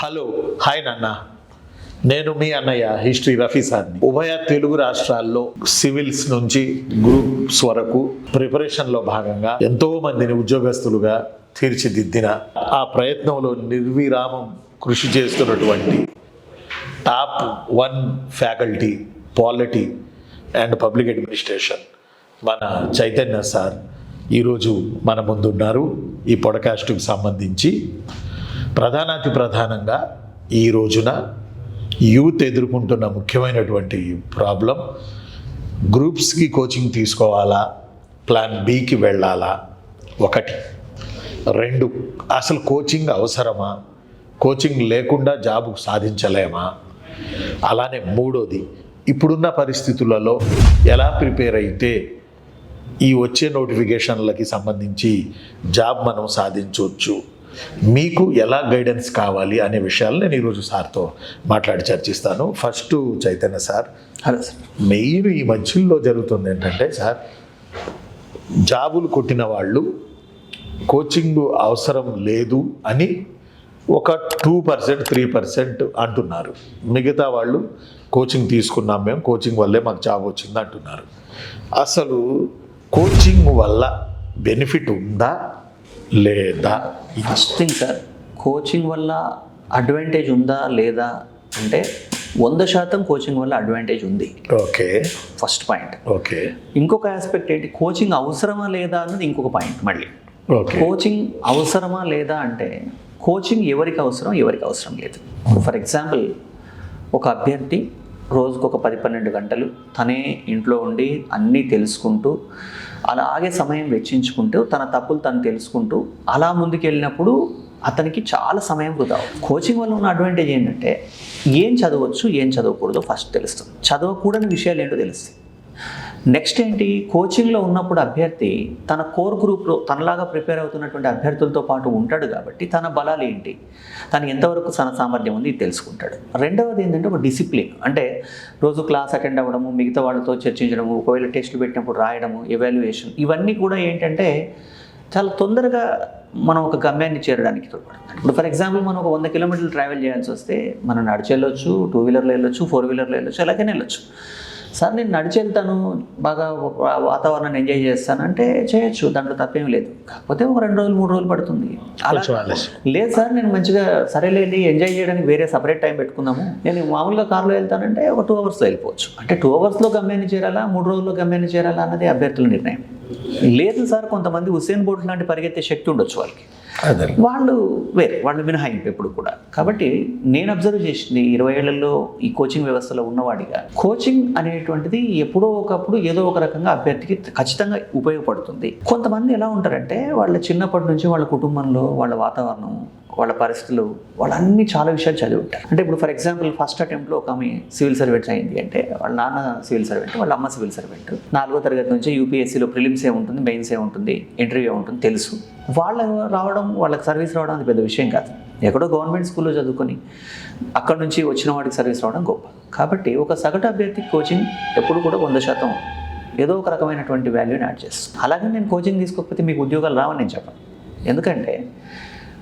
Hello hi నాన్న, నేను మీ అన్నయ్య హిస్టరీ రఫీ సార్ని. ఉభయ తెలుగు రాష్ట్రాల్లో సివిల్స్ నుంచి గ్రూప్స్ వరకు ప్రిపరేషన్లో భాగంగా ఎంతో మందిని ఉద్యోగస్తులుగా తీర్చిదిద్దిన, ఆ ప్రయత్నంలో నిర్విరామం కృషి చేస్తున్నటువంటి top 1 faculty polity and public administration మన చైతన్య సార్ ఈరోజు మన ముందున్నారు. ఈ పాడ్కాస్ట్కి సంబంధించి ప్రధానాతి ప్రధానంగా ఈ రోజున యూత్ ఎదుర్కొంటున్న ముఖ్యమైనటువంటి ప్రాబ్లం, గ్రూప్స్కి కోచింగ్ తీసుకోవాలా, ప్లాన్ బికి వెళ్ళాలా, 1. 2, అసలు కోచింగ్ అవసరమా, కోచింగ్ లేకుండా జాబ్ సాధించలేమా, అలానే 3వది ఇప్పుడున్న పరిస్థితులలో ఎలా ప్రిపేర్ అయితే ఈ వచ్చే నోటిఫికేషన్లకి సంబంధించి జాబ్ మనం సాధించవచ్చు, మీకు ఎలా గైడెన్స్ కావాలి అనే విషయాలు నేను ఈరోజు సార్తో మాట్లాడి చర్చిస్తాను. First Chaitanya sir, hello sir. Main ఈ మధ్యలో జరుగుతుంది ఏంటంటే సార్, జాబులు కొట్టిన వాళ్ళు కోచింగ్ అవసరం లేదు అని ఒక 2%, 3% అంటున్నారు. మిగతా వాళ్ళు కోచింగ్ తీసుకున్నాం మేము, కోచింగ్ వల్లే మాకు జాబ్ వచ్చింది అంటున్నారు. అసలు కోచింగ్ వల్ల బెనిఫిట్ ఉందా లేదా? ఫస్ట్ థింగ్ సార్, కోచింగ్ వల్ల అడ్వాంటేజ్ ఉందా లేదా అంటే 100% కోచింగ్ వల్ల అడ్వాంటేజ్ ఉంది. Okay, first point. ఓకే. ఇంకొక ఆస్పెక్ట్ ఏంటి, కోచింగ్ అవసరమా లేదా అన్నది ఇంకొక పాయింట్. మళ్ళీ ఓకే, కోచింగ్ అవసరమా లేదా అంటే కోచింగ్ ఎవరికి అవసరం, ఎవరికి అవసరం లేదు. ఫర్ ఎగ్జాంపుల్, ఒక అభ్యర్థి రోజుకు ఒక 10-12 గంటలు తనే ఇంట్లో ఉండి అన్నీ తెలుసుకుంటూ అలాగే సమయం వెచ్చించుకుంటూ తన తప్పులు తను తెలుసుకుంటూ అలా ముందుకెళ్ళినప్పుడు అతనికి చాలా సమయం వృధా. కోచింగ్ వల్ల ఉన్న అడ్వాంటేజ్ ఏంటంటే ఏం చదవచ్చు, ఏం చదవకూడదో ఫస్ట్ తెలుస్తుంది, చదవకూడని విషయాలు ఏంటో తెలుస్తాయి. నెక్స్ట్ ఏంటి, కోచింగ్లో ఉన్నప్పుడు అభ్యర్థి తన కోర్ గ్రూప్లో తనలాగా ప్రిపేర్ అవుతున్నటువంటి అభ్యర్థులతో పాటు ఉంటాడు కాబట్టి తన బలాలు ఏంటి, తను ఎంతవరకు తన సామర్థ్యం ఉంది ఇది తెలుసుకుంటాడు. రెండవది ఏంటంటే ఒక డిసిప్లిన్, అంటే రోజు క్లాస్ అటెండ్ అవ్వడము, మిగతా వాళ్ళతో చర్చించడము, ఒకవేళ టెస్టులు పెట్టినప్పుడు రాయడము, ఎవాల్యుయేషన్, ఇవన్నీ కూడా ఏంటంటే చాలా తొందరగా మనం ఒక గమ్యాన్ని చేరడానికి తోడ్పడుతుంది. ఇప్పుడు ఫర్ ఎగ్జాంపుల్ మనం ఒక 100 కిలోమీటర్లు ట్రావెల్ చేయాల్సి వస్తే మనం నడిచి వెళ్ళొచ్చు, 2 వీలర్లో వెళ్ళొచ్చు, 4 వీలర్లో వెళ్ళొచ్చు, ఎలాగైనా వెళ్ళొచ్చు. సార్ నేను నడిచి వెళ్తాను, బాగా వాతావరణాన్ని ఎంజాయ్ చేస్తానంటే చేయొచ్చు, దాంట్లో తప్పేం లేదు. కాకపోతే ఒక 2 రోజులు 3 రోజులు పడుతుంది. అలా లేదు సార్, నేను మంచిగా సరేలేండి ఎంజాయ్ చేయడానికి వేరే సపరేట్ టైం పెట్టుకుందాము, నేను మామూలుగా కార్లో వెళ్తానంటే ఒక 2 అవర్స్లో వెళ్ళిపోవచ్చు. అంటే 2 అవర్స్లో గమ్యాన్ని చేరాలా, 3 రోజుల్లో గమ్యాన్ని చేరాలా అన్నది అభ్యర్థుల నిర్ణయం. లేదు సార్, కొంతమంది హుస్సేన్ బోల్ట్ లాంటి పరిగెత్తే శక్తి ఉండొచ్చు వాళ్ళకి, వాళ్ళు వేరే, వాళ్ళు మినహాయింపు ఎప్పుడు కూడా. కాబట్టి నేను అబ్జర్వ్ చేసింది 20 ఏళ్లలో ఈ కోచింగ్ వ్యవస్థలో ఉన్నవాడిగా, కోచింగ్ అనేటువంటిది ఎప్పుడో ఒకప్పుడు ఏదో ఒక రకంగా అభ్యర్థికి ఖచ్చితంగా ఉపయోగపడుతుంది. కొంతమంది ఎలా ఉంటారంటే వాళ్ళ చిన్నప్పటి నుంచి వాళ్ళ కుటుంబంలో వాళ్ళ వాతావరణం, వాళ్ళ పరిస్థితులు, వాళ్ళన్నీ చాలా విషయాలు చదివి ఉంటారు. అంటే ఇప్పుడు ఫర్ ఎగ్జాంపుల్ ఫస్ట్ అటెంప్ట్లో ఒక ఆమె సివిల్ సర్వెంట్ అయింది అంటే వాళ్ళ నాన్న సివిల్ సర్వెంట్, వాళ్ళ అమ్మ సివిల్ సర్వెంట్, 4వ తరగతి నుంచి యూపీఎస్సీలో ప్రిలిమ్స్ ఏముంటుంది, మెయిన్స్ ఏముంటుంది, ఇంటర్వ్యూ ఏముంటుంది తెలుసు. వాళ్ళకి రావడం, వాళ్ళకి సర్వీస్ రావడం అది పెద్ద విషయం కాదు. ఎక్కడో గవర్నమెంట్ స్కూల్లో చదువుకొని అక్కడ నుంచి వచ్చిన వాడికి సర్వీస్ రావడం గొప్ప. కాబట్టి ఒక సగటు అభ్యర్థి కోచింగ్ ఎప్పుడు కూడా 100% ఏదో ఒక రకమైనటువంటి వాల్యూని యాడ్ చేస్తుంది. అలాగే నేను కోచింగ్ తీసుకోకపోతే మీకు ఉద్యోగాలు రావని నేను చెప్పను. ఎందుకంటే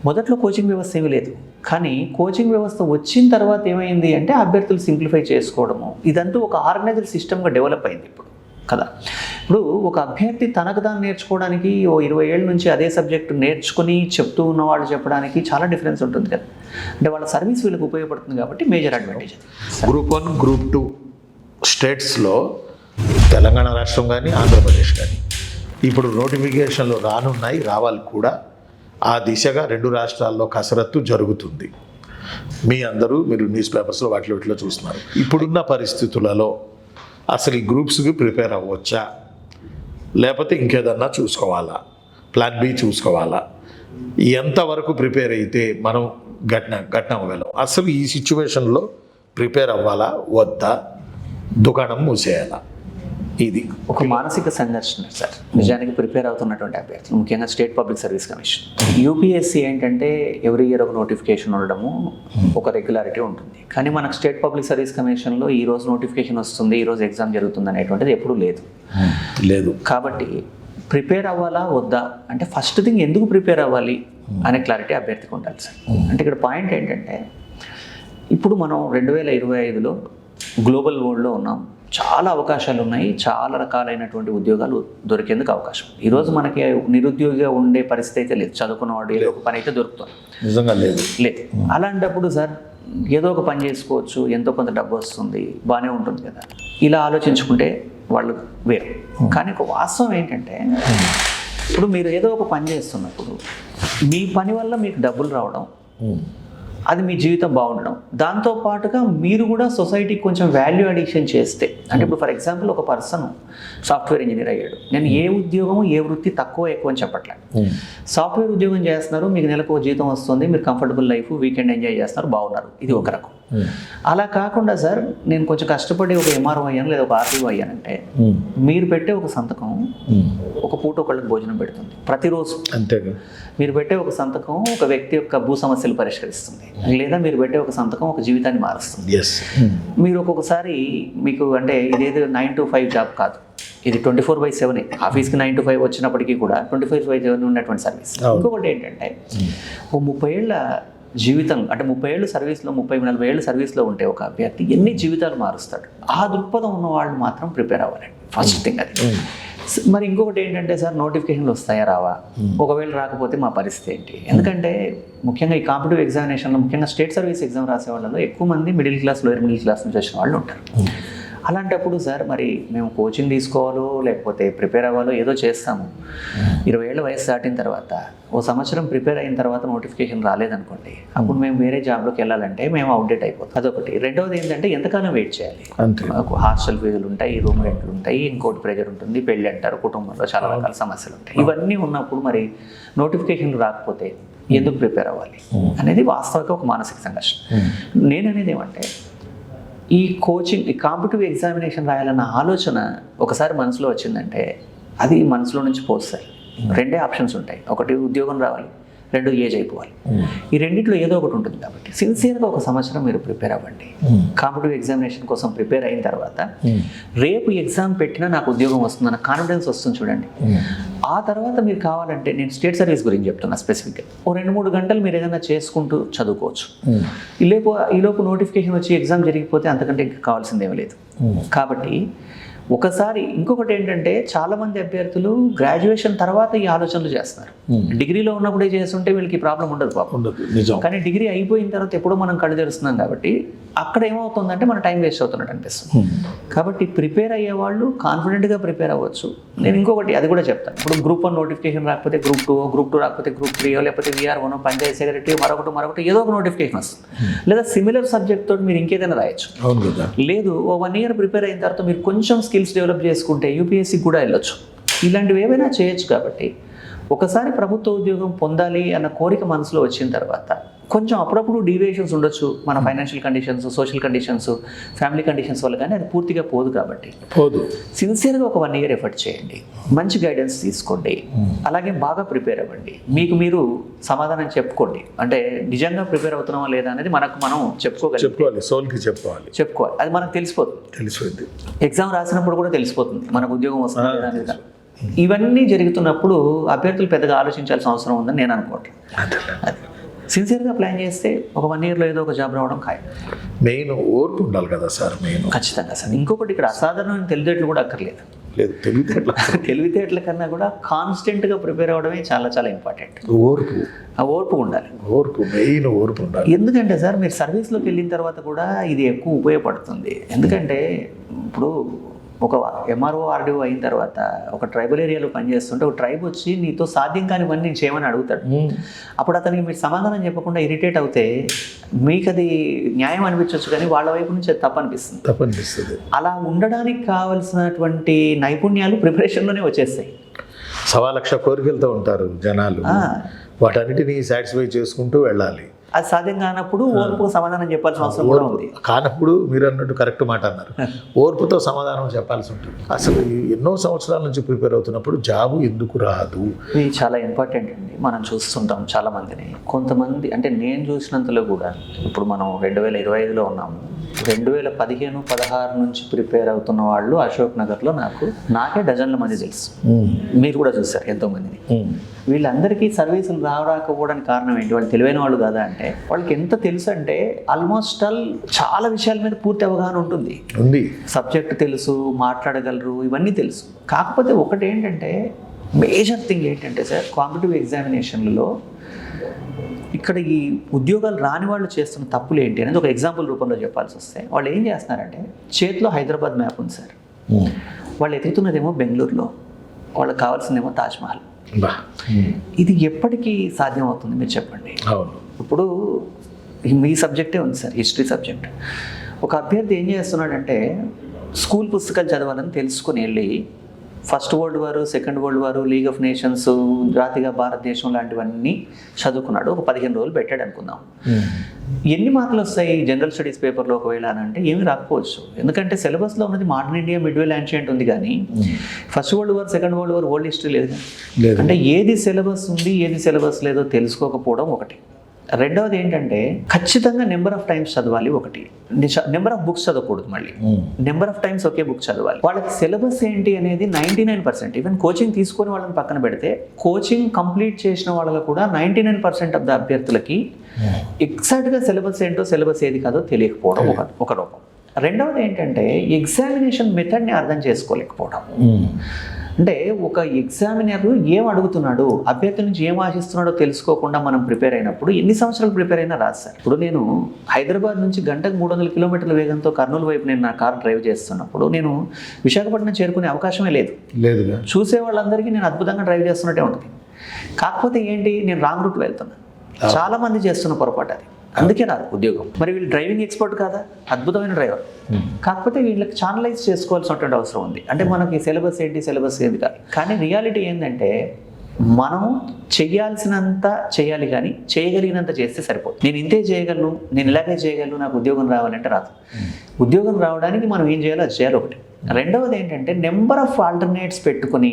మొదట్లో కోచింగ్ వ్యవస్థ ఏమీ లేదు, కానీ కోచింగ్ వ్యవస్థ వచ్చిన తర్వాత ఏమైంది అంటే అభ్యర్థులు సింప్లిఫై చేసుకోవడము, ఇదంతా ఒక ఆర్గనైజ్డ్ సిస్టమ్గా డెవలప్ అయింది ఇప్పుడు కదా. ఇప్పుడు ఒక అభ్యర్థి తనకు దాన్ని నేర్చుకోవడానికి 20 ఏళ్ళ నుంచి అదే సబ్జెక్టు నేర్చుకుని చెప్తూ ఉన్న వాళ్ళు చెప్పడానికి చాలా డిఫరెన్స్ ఉంటుంది కదా. అంటే వాళ్ళ సర్వీస్ వీళ్ళకి ఉపయోగపడుతుంది కాబట్టి మేజర్ అడ్వాంటేజ్. గ్రూప్ 1, గ్రూప్ 2 స్టేట్స్లో తెలంగాణ రాష్ట్రం కానీ ఆంధ్రప్రదేశ్ కానీ ఇప్పుడు నోటిఫికేషన్లు రానున్నాయి, రావాలి కూడా. ఆ దిశగా 2 రాష్ట్రాల్లో కసరత్తు జరుగుతుంది. మీరు న్యూస్ పేపర్స్లో వాటిలో చూస్తున్నారు. ఇప్పుడున్న పరిస్థితులలో అసలు ఈ గ్రూప్స్కి ప్రిపేర్ అవ్వచ్చా, లేకపోతే ఇంకేదన్నా చూసుకోవాలా, ప్లాన్ బి చూసుకోవాలా, ఎంతవరకు ప్రిపేర్ అయితే మనం ఘటన అవ్వగలం, అసలు ఈ సిచ్యువేషన్లో ప్రిపేర్ అవ్వాలా వద్దా, దుకాణం మూసేయాలా, ఇది ఒక మానసిక సంఘర్షణ సార్ నిజానికి ప్రిపేర్ అవుతున్నటువంటి అభ్యర్థులు, ముఖ్యంగా state public service commission. UPSC ఏంటంటే ఎవ్రీ ఇయర్ ఒక నోటిఫికేషన్ ఉండడము, ఒక రెగ్యులారిటీ ఉంటుంది. కానీ మనకు స్టేట్ పబ్లిక్ సర్వీస్ కమిషన్లో ఈ రోజు నోటిఫికేషన్ వస్తుంది, ఈ రోజు ఎగ్జామ్ జరుగుతుంది అనేటువంటిది ఎప్పుడూ లేదు. కాబట్టి ప్రిపేర్ అవ్వాలా వద్దా అంటే ఫస్ట్ థింగ్ ఎందుకు ప్రిపేర్ అవ్వాలి అనే క్లారిటీ అభ్యర్థికి ఉండాలి సార్. అంటే ఇక్కడ పాయింట్ ఏంటంటే ఇప్పుడు మనం 2025లో గ్లోబల్ వరల్డ్లో ఉన్నాం. చాలా అవకాశాలు ఉన్నాయి, చాలా రకాలైనటువంటి ఉద్యోగాలు దొరికేందుకు అవకాశం. ఈరోజు మనకి నిరుద్యోగిగా ఉండే పరిస్థితి అయితే లేదు. చదువుకున్న వాడు ఏదో ఒక పని అయితే దొరుకుతుంది, నిజంగా లేదు. అలాంటప్పుడు సార్ ఏదో ఒక పని చేసుకోవచ్చు, ఎంతో కొంత డబ్బు వస్తుంది, బాగానే ఉంటుంది కదా, ఇలా ఆలోచించుకుంటే వాళ్ళు వేరు. కానీ ఒక వాస్తవం ఏంటంటే ఇప్పుడు మీరు ఏదో ఒక పని చేస్తున్నప్పుడు మీ పని వల్ల మీకు డబ్బులు రావడం, అది మీ జీవితం బాగుండడం, దాంతోపాటుగా మీరు కూడా సొసైటీకి కొంచెం వాల్యూ అడిషన్ చేస్తే, అంటే ఇప్పుడు ఫర్ ఎగ్జాంపుల్ ఒక పర్సన్ సాఫ్ట్వేర్ ఇంజనీర్ అయ్యాడు. నేను ఏ ఉద్యోగము ఏ వృత్తి తక్కువ ఎక్కువ అని చెప్పట్లేదు. సాఫ్ట్వేర్ ఉద్యోగం చేస్తున్నారు, మీకు నెలకు ఒక జీతం వస్తుంది, మీరు కంఫర్టబుల్ లైఫ్ వీకెండ్ ఎంజాయ్ చేస్తున్నారు, బాగున్నారు, ఇది ఒక రకం. అలా కాకుండా సార్ నేను కొంచెం కష్టపడి ఒక ఎంఆర్ఓ అయ్యాను లేదా ఒక ఆర్టీఓ అయ్యానంటే మీరు పెట్టే ఒక సంతకం ఒక పూట ఒకళ్ళకి భోజనం పెడుతుంది ప్రతిరోజు. అంతేగా. మీరు పెట్టే ఒక సంతకం ఒక వ్యక్తి యొక్క భూ సమస్యలు పరిష్కరిస్తుంది, లేదా మీరు పెట్టే ఒక సంతకం ఒక జీవితాన్ని మారుస్తుంది. మీరు ఒక్కొక్కసారి మీకు అంటే ఇదేదో 9 to 5 జాబ్ కాదు, ఇది 24/7. ఆఫీస్కి 9 to 5 వచ్చినప్పటికీ కూడా 24/7 ఉన్నటువంటి సర్వీస్. ఇంకొకటి ఏంటంటే ఓ 30 ఏళ్ళ జీవితం, అంటే 30 ఏళ్ళు సర్వీస్లో, 30-40 ఏళ్ళు సర్వీస్లో ఉంటే ఒక అభ్యర్థి ఎన్ని జీవితాలు మారుస్తాడు. ఆ దృక్పథం ఉన్న వాళ్ళు మాత్రం ప్రిపేర్ అవ్వాలండి, ఫస్ట్ థింగ్ అది. మరి ఇంకొకటి ఏంటంటే సార్ నోటిఫికేషన్లు వస్తాయా రావా, ఒకవేళ రాకపోతే మా పరిస్థితి ఏంటి? ఎందుకంటే ముఖ్యంగా ఈ కాంపిటిటివ్ ఎగ్జామినేషన్లో, ముఖ్యంగా స్టేట్ సర్వీస్ ఎగ్జామ్ రాసే వాళ్ళలో ఎక్కువ మంది middle class, lower middle class నుంచి వచ్చిన వాళ్ళు ఉంటారు. అలాంటప్పుడు సార్ మరి మేము కోచింగ్ తీసుకోవాలో లేకపోతే ప్రిపేర్ అవ్వాలో ఏదో చేస్తాము. 20 ఏళ్ళ వయసు దాటిన తర్వాత ఓ సంవత్సరం ప్రిపేర్ అయిన తర్వాత నోటిఫికేషన్ రాలేదనుకోండి, అప్పుడు మేము వేరే జాబ్లోకి వెళ్ళాలంటే మేము అవుట్డేట్ అయిపోతాం. అదొకటి. రెండవది ఏంటంటే ఎంతకాలం వెయిట్ చేయాలి? హాస్టల్ ఫీజులు ఉంటాయి, రూమ్ రెంట్లు ఉంటాయి, ఇంకోటి ప్రెజర్ ఉంటుంది, పెళ్ళి అంటారు, కుటుంబంలో చాలా రకాల సమస్యలు ఉంటాయి. ఇవన్నీ ఉన్నప్పుడు మరి నోటిఫికేషన్లు రాకపోతే ఎందుకు ప్రిపేర్ అవ్వాలి అనేది వాస్తవంగా ఒక మానసిక సంఘర్షణ. నేననేది ఏమంటే ఈ కోచింగ్, ఈ కాంపిటిటివ్ ఎగ్జామినేషన్ రాయాలన్న ఆలోచన ఒకసారి మనసులో వచ్చిందంటే అది మనసులో నుంచి పోస్తాయి. 2 ఆప్షన్స్ ఉంటాయి, ఒకటి ఉద్యోగం రావాలి, 2 ఏజ్ అయిపోవాలి. ఈ రెండిట్లో ఏదో ఒకటి ఉంటుంది. కాబట్టి సిన్సియర్గా ఒక సంవత్సరం మీరు ప్రిపేర్ అవ్వండి. కాంపిటిటివ్ ఎగ్జామినేషన్ కోసం ప్రిపేర్ అయిన తర్వాత రేపు ఎగ్జామ్ పెట్టినా నాకు ఉద్యోగం వస్తుందన్న కాన్ఫిడెన్స్ వస్తుంది చూడండి. ఆ తర్వాత మీరు కావాలంటే, నేను స్టేట్ సర్వీస్ గురించి చెప్తున్నా స్పెసిఫిక్గా, ఓ 2-3 గంటలు మీరు ఏదైనా చేసుకుంటూ చదువుకోవచ్చు. ఈలోపు నోటిఫికేషన్ వచ్చి ఎగ్జామ్ జరిగిపోతే అంతకంటే ఇంకా కావాల్సిందేమీ లేదు. కాబట్టి ఒకసారి ఇంకొకటి ఏంటంటే చాలామంది అభ్యర్థులు గ్రాడ్యుయేషన్ తర్వాత ఈ ఆలోచనలు చేస్తున్నారు. డిగ్రీలో ఉన్నప్పుడే చేస్తుంటే వీళ్ళకి ప్రాబ్లం ఉండదు పాపం. కానీ డిగ్రీ అయిపోయిన తర్వాత ఎప్పుడో మనం కళ్ళు తెరుస్తున్నాం కాబట్టి అక్కడ ఏమవుతుందంటే మన టైం వేస్ట్ అవుతున్నట్టు అనిపిస్తుంది. కాబట్టి ప్రిపేర్ అయ్యే వాళ్ళు కాన్ఫిడెంట్గా ప్రిపేర్ అవ్వచ్చు. నేను ఇంకొకటి అది కూడా చెప్తాను. ఇప్పుడు గ్రూప్ 1 నోటిఫికేషన్ రాకపోతే గ్రూప్ 2 రాకపోతే గ్రూప్ 3 లేకపోతే VR1 పంచాయతీ సెక్రటరీ మరొకటి ఏదో ఒక నోటిఫికేషన్ వస్తుంది. లేదా సిమిలర్ సబ్జెక్ట్ తోటి మీరు ఇంకేదైనా రాయొచ్చు. లేదు ఓ 1 year ప్రిపేర్ అయిన తర్వాత మీరు కొంచెం స్కిల్స్ డెవలప్ చేసుకుంటే యూపీఎస్సీకి కూడా వెళ్ళొచ్చు. ఇలాంటివి ఏవైనా చేయొచ్చు. కాబట్టి ఒకసారి ప్రభుత్వ ఉద్యోగం పొందాలి అన్న కోరిక మనసులో వచ్చిన తర్వాత కొంచెం అప్పుడప్పుడు డీవియేషన్స్ ఉండొచ్చు, మన financial conditions, social conditions, family conditions వల్ల, కానీ అది పూర్తిగా పోదు. కాబట్టి సిన్సియర్గా ఒక 1 year ఎఫర్ట్ చేయండి, మంచి గైడెన్స్ తీసుకోండి, అలాగే బాగా ప్రిపేర్ అవ్వండి. మీకు మీరు సమాధానం చెప్పుకోండి. అంటే నిజంగా ప్రిపేర్ అవుతున్నామా లేదా అనేది మనం చెప్పుకోవాలి. అది మనకు తెలిసిపోతుంది. ఎగ్జామ్ రాసినప్పుడు కూడా తెలిసిపోతుంది మనకు ఉద్యోగం వస్తుందా లేదా అనేది. ఇవన్నీ జరుగుతున్నప్పుడు అభ్యర్థులు పెద్దగా ఆలోచించాల్సిన అవసరం ఉందని నేను అనుకోవట్లేదు. అది సిన్సియర్గా ప్లాన్ చేస్తే ఒక 1 yearలో ఏదో ఒక జాబ్ రావడం ఖాయం. మెయిన్ ఓర్పు ఉండాలి కదా సార్. ఖచ్చితంగా సార్. ఇంకొకటి ఇక్కడ అసాధారణమైన తెలివితేటలు కూడా అక్కర్లేదు. తెలివితేటల కన్నా కూడా కాన్స్టెంట్గా ప్రిపేర్ అవ్వడమే చాలా చాలా ఇంపార్టెంట్. ఓర్పు ఉండాలి. మెయిన్ ఓర్పు ఉండాలి. ఎందుకంటే సార్ మీరు సర్వీస్లోకి వెళ్ళిన తర్వాత కూడా ఇది ఎక్కువ ఉపయోగపడుతుంది. ఎందుకంటే ఇప్పుడు ఒక ఎంఆర్ఓ ఆర్డీఓ అయిన తర్వాత ఒక ట్రైబల్ ఏరియాలో పనిచేస్తుంటే ఒక ట్రైబ్ వచ్చి నీతో సాధ్యం కానివన్నీ నేను చేయమని అడుగుతాడు. అప్పుడు అతనికి మీరు సమాధానం చెప్పకుండా ఇరిటేట్ అవుతే మీకు అది న్యాయం అనిపించవచ్చు, కానీ వాళ్ళ వైపు నుంచి అది తప్పనిపిస్తుంది. అలా ఉండడానికి కావాల్సినటువంటి నైపుణ్యాలు ప్రిపరేషన్లోనే వచ్చేస్తాయి. 1,00,000 కోరికలతో ఉంటారు జనాలు, వాటన్నిటిని సాటిస్ఫై చేసుకుంటూ వెళ్ళాలి. అది సాధ్యం కానప్పుడు ఓర్పుకు సమాధానం చెప్పాల్సిన అవసరం కూడా ఉంది. కానప్పుడు మీరు అన్నట్టు కరెక్ట్ మాట అన్నారు, ఓర్పుతో సమాధానం చెప్పాల్సి ఉంటుంది. అసలు ఎన్నో సంవత్సరాల నుంచి ప్రిపేర్ అవుతున్నప్పుడు జాబు ఎందుకు రాదు? ఇది చాలా ఇంపార్టెంట్ అండి. మనం చూస్తుంటాం చాలా మందిని. కొంతమంది అంటే నేను చూసినంతలో కూడా ఇప్పుడు మనం 2025లో ఉన్నాము. 2015-16 నుంచి ప్రిపేర్ అవుతున్న వాళ్ళు అశోక్ నగర్లో నాకే డజన్ల మంది తెలుసు. మీరు కూడా చూస్తారు ఎంతోమందిని. వీళ్ళందరికీ సర్వీసులు రాకపోవడానికి కారణం ఏంటి? వాళ్ళు తెలివైన వాళ్ళు కాదా అంటే, వాళ్ళకి ఎంత తెలుసు అంటే ఆల్మోస్ట్ చాలా విషయాల మీద పూర్తి అవగాహన ఉంటుంది. సబ్జెక్ట్ తెలుసు, మాట్లాడగలరు, ఇవన్నీ తెలుసు. కాకపోతే ఒకటి ఏంటంటే, మేజర్ థింగ్ ఏంటంటే సార్, కాంపిటిటివ్ ఎగ్జామినేషన్లలో ఇక్కడ ఈ ఉద్యోగాలు రాని వాళ్ళు చేస్తున్న తప్పులు ఏంటి అనేది ఒక ఎగ్జాంపుల్ రూపంలో చెప్పాల్సి వస్తే, వాళ్ళు ఏం చేస్తున్నారంటే, చేతిలో హైదరాబాద్ మ్యాప్ ఉంది సార్, వాళ్ళు ఎదుగుతున్నదేమో బెంగళూరులో, వాళ్ళకి కావాల్సిందేమో తాజ్మహల్. ఇది ఎప్పటికీ సాధ్యం అవుతుంది మీరు చెప్పండి? ఇప్పుడు మీ సబ్జెక్టే ఉంది సార్, హిస్టరీ సబ్జెక్ట్. ఒక అభ్యర్థి ఏం చేస్తున్నాడంటే, స్కూల్ పుస్తకాలు చదవాలని తెలుసుకుని వెళ్ళి first world war, second world war, league of nations, జాతిగా భారతదేశం లాంటివన్నీ చదువుకున్నాడు. ఒక 15 రోజులు పెట్టాడు అనుకుందాం. ఎన్ని మార్కులు వస్తాయి జనరల్ స్టడీస్ పేపర్లో ఒకవేళ అని అంటే ఏమీ రాకపోవచ్చు. ఎందుకంటే సిలబస్లో ఉన్నది మోడర్న్ ఇండియా, మిడ్వేల్, యాన్షియంట్ ఉంది, కానీ first world war, second world war, world history లేదు. అంటే ఏది సిలబస్ ఉంది, ఏది సిలబస్ లేదో తెలుసుకోకపోవడం ఒకటి. రెండవది ఏంటంటే, ఖచ్చితంగా నెంబర్ ఆఫ్ టైమ్స్ చదవాలి. ఒకటి, నెంబర్ ఆఫ్ బుక్స్ చదవకూడదు. మళ్ళీ నెంబర్ ఆఫ్ టైమ్స్ ఒకే బుక్ చదవాలి. వాళ్ళకి సిలబస్ ఏంటి అనేది 99%, ఈవెన్ కోచింగ్ తీసుకొని వాళ్ళని పక్కన పెడితే, కోచింగ్ కంప్లీట్ చేసిన వాళ్ళలో కూడా 99% ఆఫ్ ద అభ్యర్థులకి ఎగ్జాక్ట్గా సిలబస్ ఏంటో, సిలబస్ ఏది కాదో తెలియకపోవడం ఒక రూపం. రెండవది ఏంటంటే, ఎగ్జామినేషన్ మెథడ్ని అర్థం చేసుకోలేకపోవడం. అంటే ఒక ఎగ్జామినర్ ఏం అడుగుతున్నాడు, అభ్యర్థి నుంచి ఏం ఆశిస్తున్నాడో తెలుసుకోకుండా మనం ప్రిపేర్ అయినప్పుడు ఎన్ని సంవత్సరాలు ప్రిపేర్ అయినా రాదు సార్. ఇప్పుడు నేను హైదరాబాద్ నుంచి గంటకు 300 కిలోమీటర్ల వేగంతో కర్నూలు వైపు నేను నా కార్ డ్రైవ్ చేస్తున్నప్పుడు నేను విశాఖపట్నం చేరుకునే అవకాశమే లేదు. చూసే వాళ్ళందరికీ నేను అద్భుతంగా డ్రైవ్ చేస్తున్నట్టే ఉంటుంది. కాకపోతే ఏంటి, నేను రాంగ్ రూట్లో వెళ్తున్నాను. చాలా మంది చేస్తున్న పొరపాటు అది. అందుకే రాదు ఉద్యోగం. మరి వీళ్ళు డ్రైవింగ్ ఎక్స్పర్ట్ కాదా? అద్భుతమైన డ్రైవర్. కాకపోతే వీళ్ళకి ఛానలైజ్ చేసుకోవాల్సినటువంటి అవసరం ఉంది. అంటే మనకి సిలబస్ ఏంటి, సిలబస్ ఏది కాదు. కానీ రియాలిటీ ఏంటంటే, మనం చెయ్యాల్సినంత చేయాలి, కానీ చేయగలిగినంత చేస్తే సరిపోతుంది. నేను ఇంతే చేయగలను, నేను ఇలాగే చేయగలను, నాకు ఉద్యోగం రావాలంటే రాదు. ఉద్యోగం రావడానికి మనం ఏం చేయాలో అది చేయాలి ఒకటి. రెండవది ఏంటంటే, నెంబర్ ఆఫ్ ఆల్టర్నేట్స్ పెట్టుకుని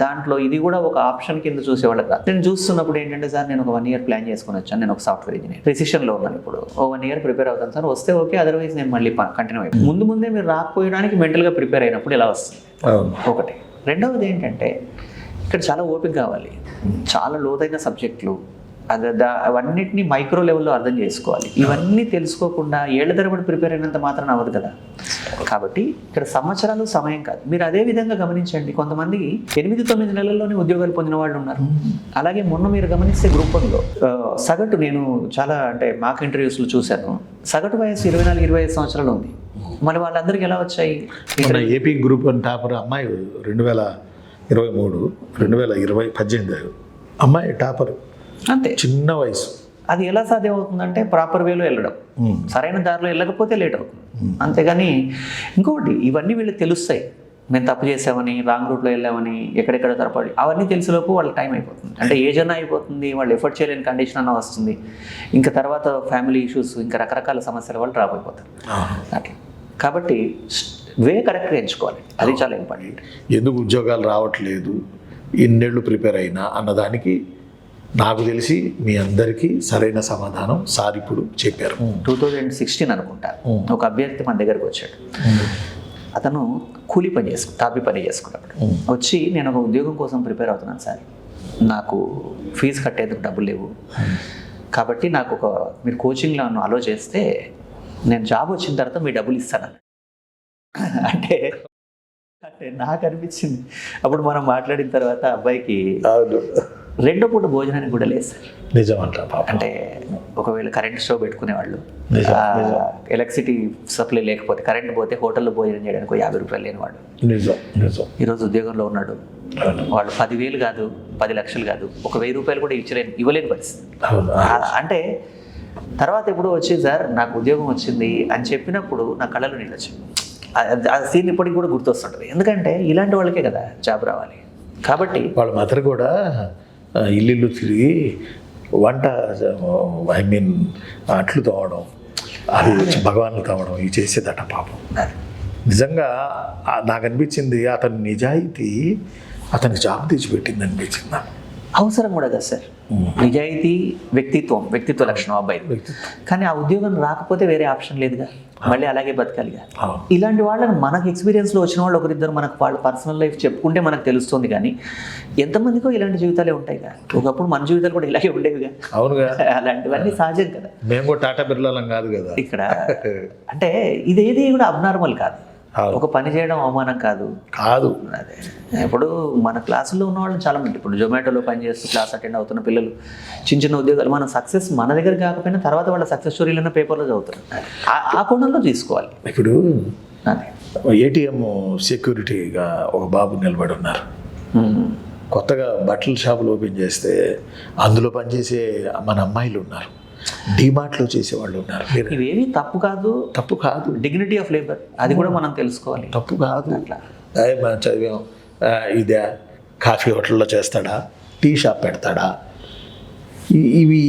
దాంట్లో ఇది కూడా ఒక ఆప్షన్ కింద చూసేవాళ్ళకి కాదు. నేను చూస్తున్నప్పుడు ఏంటంటే, సార్ నేను ఒక 1 year ప్లాన్ చేసుకుని వచ్చాను, నేను ఒక సాఫ్ట్వేర్ ఇంజనీర్, ప్రెసిషన్లో ఉన్నాను, ఇప్పుడు 1 year ప్రిపేర్ అవుతాను సార్, వస్తే ఓకే, అదర్వైజ్ నేను మళ్ళీ కంటిన్యూ అయిపోయి. ముందే మీరు రాకపోయడానికి మెంటల్గా ప్రిపేర్ అయినప్పుడు ఇలా వస్తుంది ఒకటి. రెండవది ఏంటంటే, ఇక్కడ చాలా ఓపిక కావాలి, చాలా లోతైన సబ్జెక్టులు, అవన్నిటిని మైక్రో లెవెల్లో అర్థం చేసుకోవాలి. ఇవన్నీ తెలుసుకోకుండా ఏళ్ల తరబడి ప్రిపేర్ అయినంత మాత్రం అవ్వదు కదా. కాబట్టి ఇక్కడ సంవత్సరాలు సమయం కాదు. మీరు అదే విధంగా గమనించండి, కొంతమంది 8-9 నెలల్లోనే ఉద్యోగాలు పొందిన వాళ్ళు ఉన్నారు. అలాగే మొన్న మీరు గమనిస్తే గ్రూప్ 1లో సగటు, నేను చాలా అంటే మాక్ ఇంటర్వ్యూస్లో చూశాను, సగటు వయసు 24-25 సంవత్సరాలు ఉంది. మరి వాళ్ళందరికీ ఎలా వచ్చాయి? ఏపీ గ్రూప్ 1 టాపర్ అమ్మాయి 2023, 2018 అమ్మాయి టాపర్, అంతే, చిన్న వయసు. అది ఎలా సాధ్యం అవుతుందంటే, ప్రాపర్ వేలో వెళ్ళడం, సరైన దారిలో వెళ్ళకపోతే లేట్ అవుతుంది. అంతేగాని ఇంకొకటి, ఇవన్నీ వీళ్ళకి తెలుస్తాయి. మేము తప్పు చేసామని, రాంగ్ రూట్లో వెళ్ళామని, ఎక్కడెక్కడ తరపడి అవన్నీ తెలిసేలోపు వాళ్ళ టైం అయిపోతుంది. అంటే ఏజ్ అన్న అయిపోతుంది, వాళ్ళు ఎఫర్ట్ చేయలేని కండిషన్ అన్న వస్తుంది. ఇంకా తర్వాత ఫ్యామిలీ ఇష్యూస్, ఇంకా రకరకాల సమస్యల వాళ్ళు డ్రాప్ అయిపోతారు అట్లా. కాబట్టి వే కరెక్ట్గా ఎంచుకోవాలి, అది చాలా ఇంపార్టెంట్. ఎందుకు ఉద్యోగాలు రావట్లేదు, ఇన్నేళ్ళు ప్రిపేర్ అయినా అన్నదానికి నాకు తెలిసి మీ అందరికీ సరైన సమాధానం సార్ ఇప్పుడు చెప్పారు. 2016 అనుకుంటా, ఒక అభ్యర్థి మన దగ్గరకు వచ్చాడు. అతను కూలీ పని తాపీ పని చేసుకున్నాడు. వచ్చి, నేను ఒక ఉద్యోగం కోసం ప్రిపేర్ అవుతున్నాను సార్, నాకు ఫీజు కట్టేందుకు డబ్బులు లేవు, కాబట్టి నాకు మీరు కోచింగ్లో అలో చేస్తే నేను జాబ్ వచ్చిన తర్వాత మీ డబ్బులు ఇస్తాను. అంటే నాకు అనిపించింది అప్పుడు మనం మాట్లాడిన తర్వాత, అబ్బాయికి రెండో పూట భోజనానికి కూడా లేదు సార్. నిజమంట. అంటే ఒకవేళ కరెంట్ స్టవ్ పెట్టుకునేవాళ్ళు, ఎలక్ట్రిసిటీ సప్లై లేకపోతే, కరెంట్ పోతే హోటల్లో భోజనం చేయడానికి 50 రూపాయలు లేనివాడు ఈరోజు ఉద్యోగంలో ఉన్నాడు. వాళ్ళు 10,000 కాదు, 10 లక్షలు కాదు, 1,000 రూపాయలు కూడా ఇవ్వలేని పరిస్థితి. అంటే తర్వాత ఎప్పుడు వచ్చి, సార్ నాకు ఉద్యోగం వచ్చింది అని చెప్పినప్పుడు నా కళ్ళలో నీళ్ళు వచ్చాయి. ఆ సీన్ ఇప్పటికి కూడా గుర్తొస్తుంటుంది. ఎందుకంటే ఇలాంటి వాళ్ళకే కదా జాబ్ రావాలి. కాబట్టి వాళ్ళ మదర్ కూడా ఇల్లు తిరిగి వంట, అట్లు తోవడం, అది భగవాన్లు తవ్వడం, ఇవి చేసేదట పాపం. నిజంగా నాకు అనిపించింది, అతని నిజాయితీ అతనికి జాబ్ తెచ్చిపెట్టింది అనిపించింది నాకు. అవసరం కూడా కదా సార్. నిజాయితీ వ్యక్తిత్వ లక్షణం అబ్బాయి. కానీ ఆ ఉద్యోగం రాకపోతే వేరే ఆప్షన్ లేదుగా, మళ్ళీ అలాగే బతకాలిగా. ఇలాంటి వాళ్ళని మనకు ఎక్స్పీరియన్స్లో వచ్చిన వాళ్ళు ఒకరిద్దరు మనకు వాళ్ళ పర్సనల్ లైఫ్ చెప్పుకుంటే మనకు తెలుస్తుంది. కానీ ఎంతమందికో ఇలాంటి జీవితాలే ఉంటాయిగా. ఒకప్పుడు మన జీవితాలు కూడా ఇలాగే ఉండేవిగా. అవునుగా, అలాంటివన్నీ సహజం కదా. మేము కూడా టాటా బిర్లాలం కాదు కదా ఇక్కడ. అంటే ఇదేది కూడా అబ్నార్మల్ కాదు. ఒక పని చేయడం అవమానం కాదు. అదే ఇప్పుడు మన క్లాసుల్లో ఉన్న వాళ్ళు చాలా మంది ఇప్పుడు జొమాటోలో పనిచేస్తూ క్లాస్ అటెండ్ అవుతున్న పిల్లలు, చిన్న ఉద్యోగాలు, మన సక్సెస్ మన దగ్గర కాకపోయినా తర్వాత వాళ్ళ సక్సెస్ స్టోరీలన్న పేపర్లో చదువుతారు. ఆ కోణంలో తీసుకోవాలి. ఇప్పుడు అదే ఏటీఎం సెక్యూరిటీగా ఒక బాబు నిలబడి ఉన్నారు. కొత్తగా బట్టల షాపులు ఓపెన్ చేస్తే అందులో పనిచేసే మన అమ్మాయిలు ఉన్నారు, డిమార్ట్లో చేసేవాళ్ళు ఉన్నారు. ఇవేమీ తప్పు కాదు. డిగ్నిటీ ఆఫ్ లేబర్, అది కూడా మనం తెలుసుకోవాలి. తప్పు కాదు. అట్లా మనం చదివాం, ఇదే కాఫీ హోటల్లో చేస్తాడా, టీ షాప్ పెడతాడా, ఇవి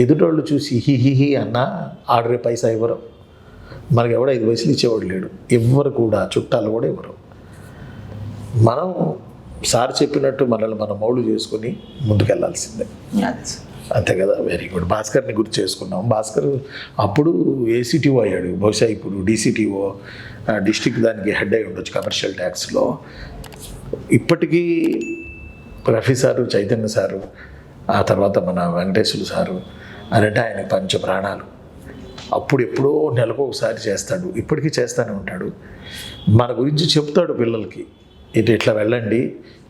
ఎదుటోళ్ళు చూసి హిహిహి అన్నా ఆర్డర్ పైసా ఇవ్వరు. మనకి ఎవడో 5 పైసలు ఇచ్చేవాడు లేడు, ఎవ్వరు కూడా, చుట్టాలు కూడా ఇవ్వరు. మనం సార్ చెప్పినట్టు మనల్ని మనం మౌలు చేసుకుని ముందుకెళ్లాల్సిందే. అంతే కదా. Very good. భాస్కర్ని గుర్తు చేసుకున్నాం. భాస్కర్ అప్పుడు ఏసీటీఓ అయ్యాడు, బహుశా ఇప్పుడు డీసీటీఓ, డిస్ట్రిక్ట్ దానికి హెడ్ అయి ఉండొచ్చు కమర్షియల్ ట్యాక్స్లో. ఇప్పటికీ రఫీ సారు, చైతన్య సారు, ఆ తర్వాత మన వెంకటేశ్వర సారు అంటే ఆయన పంచ ప్రాణాలు. అప్పుడు ఎప్పుడో నెలకు ఒకసారి చేస్తాడు, ఇప్పటికీ చేస్తూనే ఉంటాడు. మన గురించి చెప్తాడు పిల్లలకి, ఇట్లా వెళ్ళండి,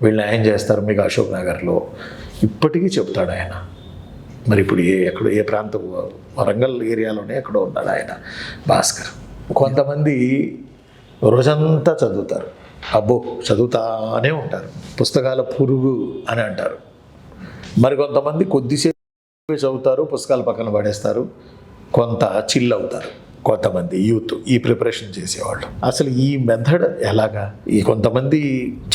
వీళ్ళు న్యాయం చేస్తారు మీకు అశోక్ నగర్లో, ఇప్పటికీ చెప్తాడు ఆయన. మరి ఇప్పుడు ఏ ప్రాంతం, వరంగల్ ఏరియాలోనే ఎక్కడో ఉన్నాడు ఆయన భాస్కర్. కొంతమంది రోజంతా చదువుతారు, అబ్బో చదువుతానే ఉంటారు, పుస్తకాల పురుగు అని అంటారు. మరి కొంతమంది కొద్దిసేపు చదువుతారు, పుస్తకాలు పక్కన పడేస్తారు, కొంత చిల్ అవుతారు. కొంతమంది యూత్ ఈ ప్రిపరేషన్ చేసేవాళ్ళు. అసలు ఈ మెథడ్ ఎలాగా? ఈ కొంతమంది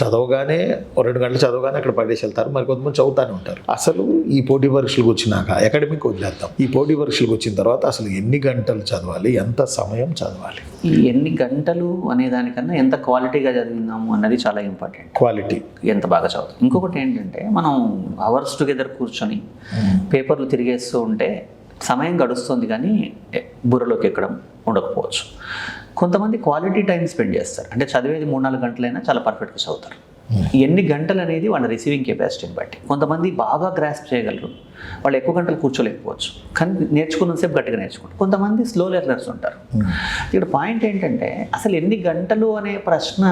చదవగానే 2 గంటలు చదవగానే అక్కడ పడేసి వెళ్తారు, మరి కొంతమంది చదువుతానే ఉంటారు. అసలు ఈ పోటీ పరీక్షలకు వచ్చినాక అకాడమిక్ వదిలేద్దాం, ఈ పోటీ పరీక్షలకు వచ్చిన తర్వాత అసలు ఎన్ని గంటలు చదవాలి, ఎంత సమయం చదవాలి? ఈ ఎన్ని గంటలు అనే దానికన్నా ఎంత క్వాలిటీగా చదివినాము అన్నది చాలా ఇంపార్టెంట్. క్వాలిటీ ఎంత బాగా చదువుతాం. ఇంకొకటి ఏంటంటే మనం అవర్స్ టుగెదర్ కూర్చొని పేపర్లు తిరిగేస్తూ ఉంటే సమయం గడుస్తుంది కానీ బుర్రలోకి ఎక్కడం ఉండకపోవచ్చు. కొంతమంది క్వాలిటీ టైం స్పెండ్ చేస్తారు, అంటే చదివేది 3-4 గంటలైనా చాలా పర్ఫెక్ట్గా చదువుతారు. ఎన్ని గంటలు అనేది వాళ్ళ రిసీవింగ్ కెపాసిటీని బట్టి. కొంతమంది బాగా గ్రాస్ప్ చేయగలరు, వాళ్ళు ఎక్కువ గంటలు కూర్చోలేకపోవచ్చు, కానీ నేర్చుకున్నంతసేపు గట్టిగా నేర్చుకుంటారు. కొంతమంది స్లో లెర్నర్స్ ఉంటారు. ఇక్కడ పాయింట్ ఏంటంటే అసలు ఎన్ని గంటలు అనే ప్రశ్న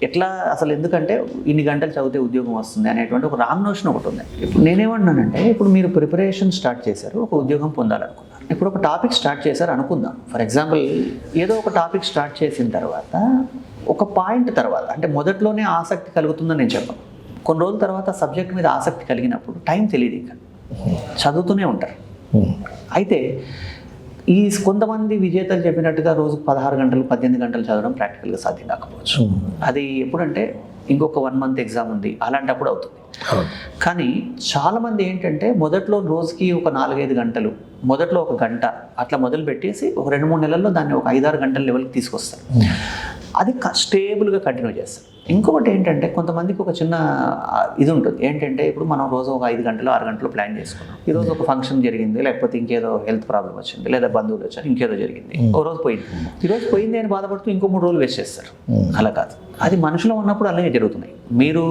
ఎట్లా, అసలు ఎందుకంటే ఇన్ని గంటలు చదివితే ఉద్యోగం వస్తుంది అనేటువంటి ఒక రాంగ్ నోషన్ ఒకటి ఉంది. ఇప్పుడు నేనేమన్నానంటే, ఇప్పుడు మీరు ప్రిపరేషన్ స్టార్ట్ చేశారు, ఒక ఉద్యోగం పొందాలనుకున్నారు. ఇప్పుడు ఒక టాపిక్ స్టార్ట్ చేశారు అనుకుందాం. ఫర్ ఎగ్జాంపుల్ ఏదో ఒక టాపిక్ స్టార్ట్ చేసిన తర్వాత ఒక పాయింట్ తర్వాత, అంటే మొదట్లోనే ఆసక్తి కలుగుతుందని నేను చెప్పను. కొన్ని రోజుల తర్వాత సబ్జెక్ట్ మీద ఆసక్తి కలిగినప్పుడు టైం తెలియదు, ఇంకా చదువుతూనే ఉంటారు. అయితే ఈ కొంతమంది విజేతలు చెప్పినట్టుగా రోజుకు 16 గంటలు 18 గంటలు చదవడం ప్రాక్టికల్గా సాధ్యం కాకపోవచ్చు. అది ఎప్పుడంటే ఇంకొక 1 మంత్ ఎగ్జామ్ ఉంది, అలాంటప్పుడు అవుతుంది. కానీ చాలామంది ఏంటంటే మొదట్లో రోజుకి ఒక 4-5 గంటలు, మొదట్లో 1 గంట అట్లా మొదలు పెట్టేసి ఒక 2-3 నెలల్లో దాన్ని ఒక 5-6 గంటల లెవెల్కి తీసుకొస్తారు. అది స్టేబుల్గా కంటిన్యూ చేస్తారు. ఇంకొకటి ఏంటంటే కొంతమందికి ఒక చిన్న ఇది ఉంటుంది ఏంటంటే, ఇప్పుడు మనం రోజు ఒక 5 గంటలు 6 గంటలు ప్లాన్ చేసుకున్నాం. ఈరోజు ఒక ఫంక్షన్ జరిగింది, లేకపోతే ఇంకేదో హెల్త్ ప్రాబ్లం వచ్చింది, లేదా బంధువులు వచ్చారు, ఇంకేదో జరిగింది, ఓ రోజు పోయింది. ఈరోజు పోయింది అని బాధపడుతూ ఇంకో 3 రోజులు వేస్ట్ చేస్తారు. అలా కాదు, అది మనుషులో ఉన్నప్పుడు అలాగే జరుగుతున్నాయి. మీరు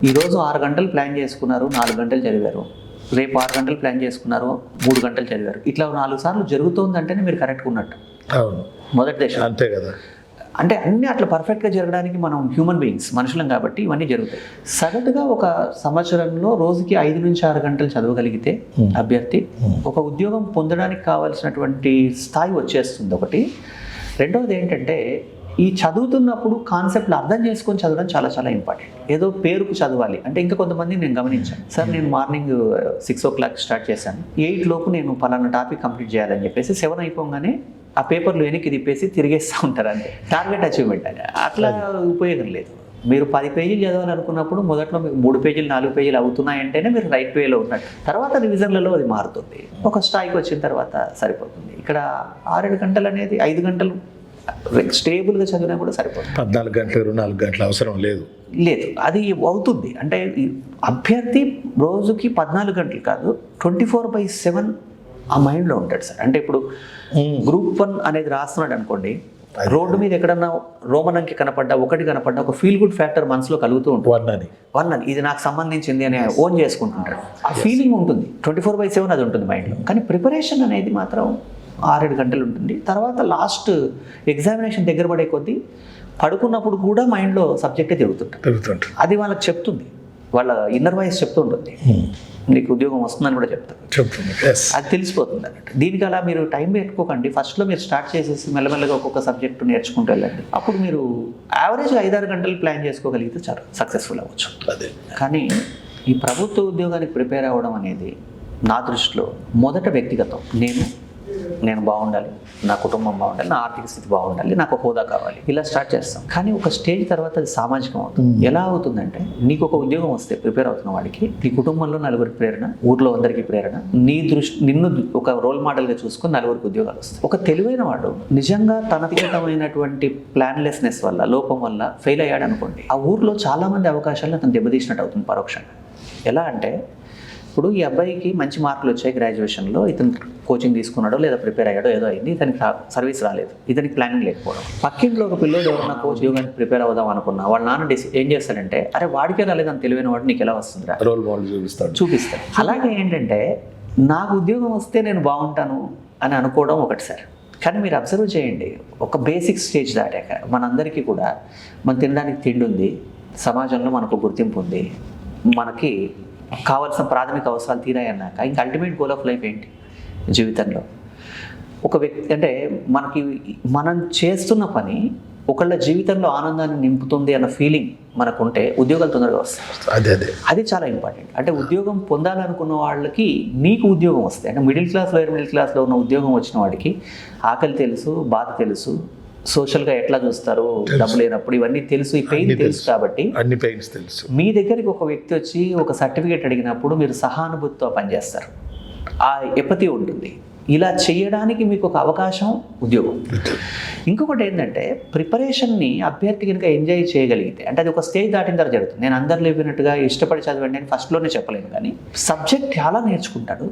ఈరోజు 6 గంటలు ప్లాన్ చేసుకున్నారు, 4 గంటలు చదివారు, రేపు 6 గంటలు ప్లాన్ చేసుకున్నారు, 3 గంటలు చదివారు, ఇట్లా 4 సార్లు జరుగుతుందంటేనే మీరు కరెక్ట్గా ఉన్నట్టు. అవును, మొదటి దశ అంతే కదా. అంటే అన్నీ అట్లా పర్ఫెక్ట్గా జరగడానికి మనం హ్యూమన్ బీయింగ్స్, మనుషులం కాబట్టి ఇవన్నీ జరుగుతాయి. సగటుగా ఒక సంవత్సరంలో రోజుకి 5-6 గంటలు చదవగలిగితే అభ్యర్థి ఒక ఉద్యోగం పొందడానికి కావాల్సినటువంటి స్థాయి వచ్చేస్తుంది ఒకటి. రెండవది ఏంటంటే, ఈ చదువుతున్నప్పుడు కాన్సెప్ట్లు అర్థం చేసుకొని చదవడం చాలా చాలా ఇంపార్టెంట్. ఏదో పేరుకు చదవాలి అంటే, ఇంకా కొంతమంది నేను గమనించాను, సార్ నేను మార్నింగ్ 6 o'clock స్టార్ట్ చేశాను, 8 లోపు నేను పలానా టాపిక్ కంప్లీట్ చేయాలని చెప్పేసి 7 అయిపోగానే ఆ పేపర్లు వెనక్కి తిప్పేసి తిరిగేస్తూ ఉంటారు. అంటే టార్గెట్ అచీవ్మెంట్ అని. అట్లా ఉపయోగం లేదు. మీరు 10 పేజీలు చదవాలనుకున్నప్పుడు మొదట్లో మీకు 3 పేజీలు 4 పేజీలు అవుతున్నాయంటేనే మీరు రైట్ వేలో ఉన్నట్టు. తర్వాత రివిజన్లలో అది మారుతుంది, ఒక స్థాయికి వచ్చిన తర్వాత సరిపోతుంది. ఇక్కడ 6-7 గంటలు అనేది 5 గంటలు స్టేబుల్గా చదివినా కూడా సరిపోతుంది. 14 గంటలు 24 గంటలు అవసరం లేదు. లేదు, అది అవుతుంది. అంటే ఈ అభ్యర్థి రోజుకి 14 గంటలు కాదు, 24/7 ఆ మైండ్లో ఉంటాడు సార్. అంటే ఇప్పుడు గ్రూప్ 1 అనేది రాస్తున్నాడు అనుకోండి, రోడ్డు మీద ఎక్కడన్నా రోమన్ అంకి కనపడ్డా, ఒకటి కనపడ్డా, ఒక ఫీల్ గుడ్ ఫ్యాక్టర్ మనసులో కలుగుతూ ఉంటుంది. వన్ అని ఇది నాకు సంబంధించింది అని ఓన్ చేసుకుంటుంటాడు. ఆ ఫీలింగ్ ఉంటుంది, 24/7 అది ఉంటుంది మైండ్లో. కానీ ప్రిపరేషన్ అనేది మాత్రం 6-7 గంటలు ఉంటుంది. తర్వాత లాస్ట్ ఎగ్జామినేషన్ దగ్గర పడే కొద్దీ పడుకున్నప్పుడు కూడా మైండ్లో సబ్జెక్టే తిరుగుతుంటుంది. అది వాళ్ళకి చెప్తుంది, వాళ్ళ ఇన్నర్ వాయిస్ చెప్తూ ఉంటుంది, నీకు ఉద్యోగం వస్తుందని కూడా చెప్తుంది. అది తెలిసిపోతుంది అన్నట్టు. దీనికి అలా మీరు టైం పెట్టుకోకండి. ఫస్ట్లో మీరు స్టార్ట్ చేసేసి మెల్లమెల్లగా ఒక్కొక్క సబ్జెక్టు నేర్చుకుంటూ వెళ్ళండి. అప్పుడు మీరు యావరేజ్గా 5-6 గంటలు ప్లాన్ చేసుకోగలిగితే చాలా సక్సెస్ఫుల్ అవ్వచ్చు. అదే. కానీ ఈ ప్రభుత్వ ఉద్యోగానికి ప్రిపేర్ అవ్వడం అనేది నా దృష్టిలో మొదట వ్యక్తిగతం. నేను బాగుండాలి, నా కుటుంబం బాగుండాలి, నా ఆర్థిక స్థితి బాగుండాలి, నాకు ఒక హోదా కావాలి, ఇలా స్టార్ట్ చేస్తాం. కానీ ఒక స్టేజ్ తర్వాత అది సామాజికం అవుతుంది. ఎలా అవుతుందంటే, నీకు ఒక ఉద్యోగం వస్తే ప్రిపేర్ అవుతున్న వాడికి నీ కుటుంబంలో 4 ప్రేరణ, ఊర్లో అందరికీ ప్రేరణ, నిన్ను ఒక రోల్ మోడల్గా చూసుకొని 4 ఉద్యోగాలు వస్తాయి. ఒక తెలివైన వాడు నిజంగా తన వ్యక్తిగతమైనటువంటి ప్లాన్లెస్నెస్ వల్ల, లోపం వల్ల ఫెయిల్ అయ్యాడు అనుకోండి, ఆ ఊర్లో చాలామంది అవకాశాలను అతను దెబ్బతీసినట్టు అవుతుంది పరోక్షంగా. ఎలా అంటే, ఇప్పుడు ఈ అబ్బాయికి మంచి మార్కులు వచ్చాయి గ్రాడ్యుయేషన్లో, ఇతను కోచింగ్ తీసుకున్నాడో లేదా ప్రిపేర్ అయ్యాడో ఏదో అయింది, ఇతనికి సర్వీస్ రాలేదు, ఇతనికి ప్లానింగ్ లేకపోవడం. పక్కింట్లో ఒక పిల్లోడు ఎవరన్నా ఉద్యోగానికి ప్రిపేర్ అవుదాం అనుకున్నా, వాళ్ళ నాన్న ఏం చేస్తాడంటే, అరే వాడికే రాలేదని తెలివైన వాడు నీకు ఎలా వస్తుందిరా, రోల్ మోడల్ చూపిస్తాడు. అలాగే ఏంటంటే, నాకు ఉద్యోగం వస్తే నేను బాగుంటాను అని అనుకోవడం ఒకటి సార్. కానీ మీరు అబ్జర్వ్ చేయండి, ఒక బేసిక్ స్టేజ్ దాటాక మనందరికీ కూడా మనం తినడానికి తిండి ఉంది, సమాజంలో మనకు గుర్తింపు ఉంది, మనకి కావాల్సిన ప్రాథమిక అవసరాలు తీరాయి అన్నాక ఇంకా అల్టిమేట్ గోల్ ఆఫ్ లైఫ్ ఏంటి జీవితంలో? ఒక వ్యక్తి అంటే మనం చేస్తున్న పని ఒకళ్ళ జీవితంలో ఆనందాన్ని నింపుతుంది అన్న ఫీలింగ్ మనకుంటే ఉద్యోగాలు తొందరగా వస్తాయి. అది చాలా ఇంపార్టెంట్. అంటే ఉద్యోగం పొందాలనుకున్న వాళ్ళకి నీకు ఉద్యోగం వస్తాయి. అంటే మిడిల్ క్లాస్, లోయర్ మిడిల్ క్లాస్లో ఉన్న ఉద్యోగం వచ్చిన వాడికి ఆకలి తెలుసు, బాధ తెలుసు, సోషల్గా ఎట్లా చూస్తారు, డబ్బు లేనప్పుడు ఇవన్నీ తెలుసు, ఈ పెయిన్ తెలుసు. కాబట్టి అన్ని పెయిన్స్ తెలుసు. మీ దగ్గరికి ఒక వ్యక్తి వచ్చి ఒక సర్టిఫికేట్ అడిగినప్పుడు మీరు సహానుభూతితో పనిచేస్తారు, ఆ ఎపతి ఉంటుంది. ఇలా చేయడానికి మీకు ఒక అవకాశం ఉద్యోగం. ఇంకొకటి ఏంటంటే, ప్రిపరేషన్ని అభ్యర్థి కనుక ఎంజాయ్ చేయగలిగితే, అంటే అది ఒక స్టేజ్ దాటిన తర్వాత జరుగుతుంది. నేను అందరు లేపినట్టుగా ఇష్టపడి చదవండి అని ఫస్ట్లోనే చెప్పలేను, కానీ సబ్జెక్ట్ చాలా నేర్చుకుంటాడు.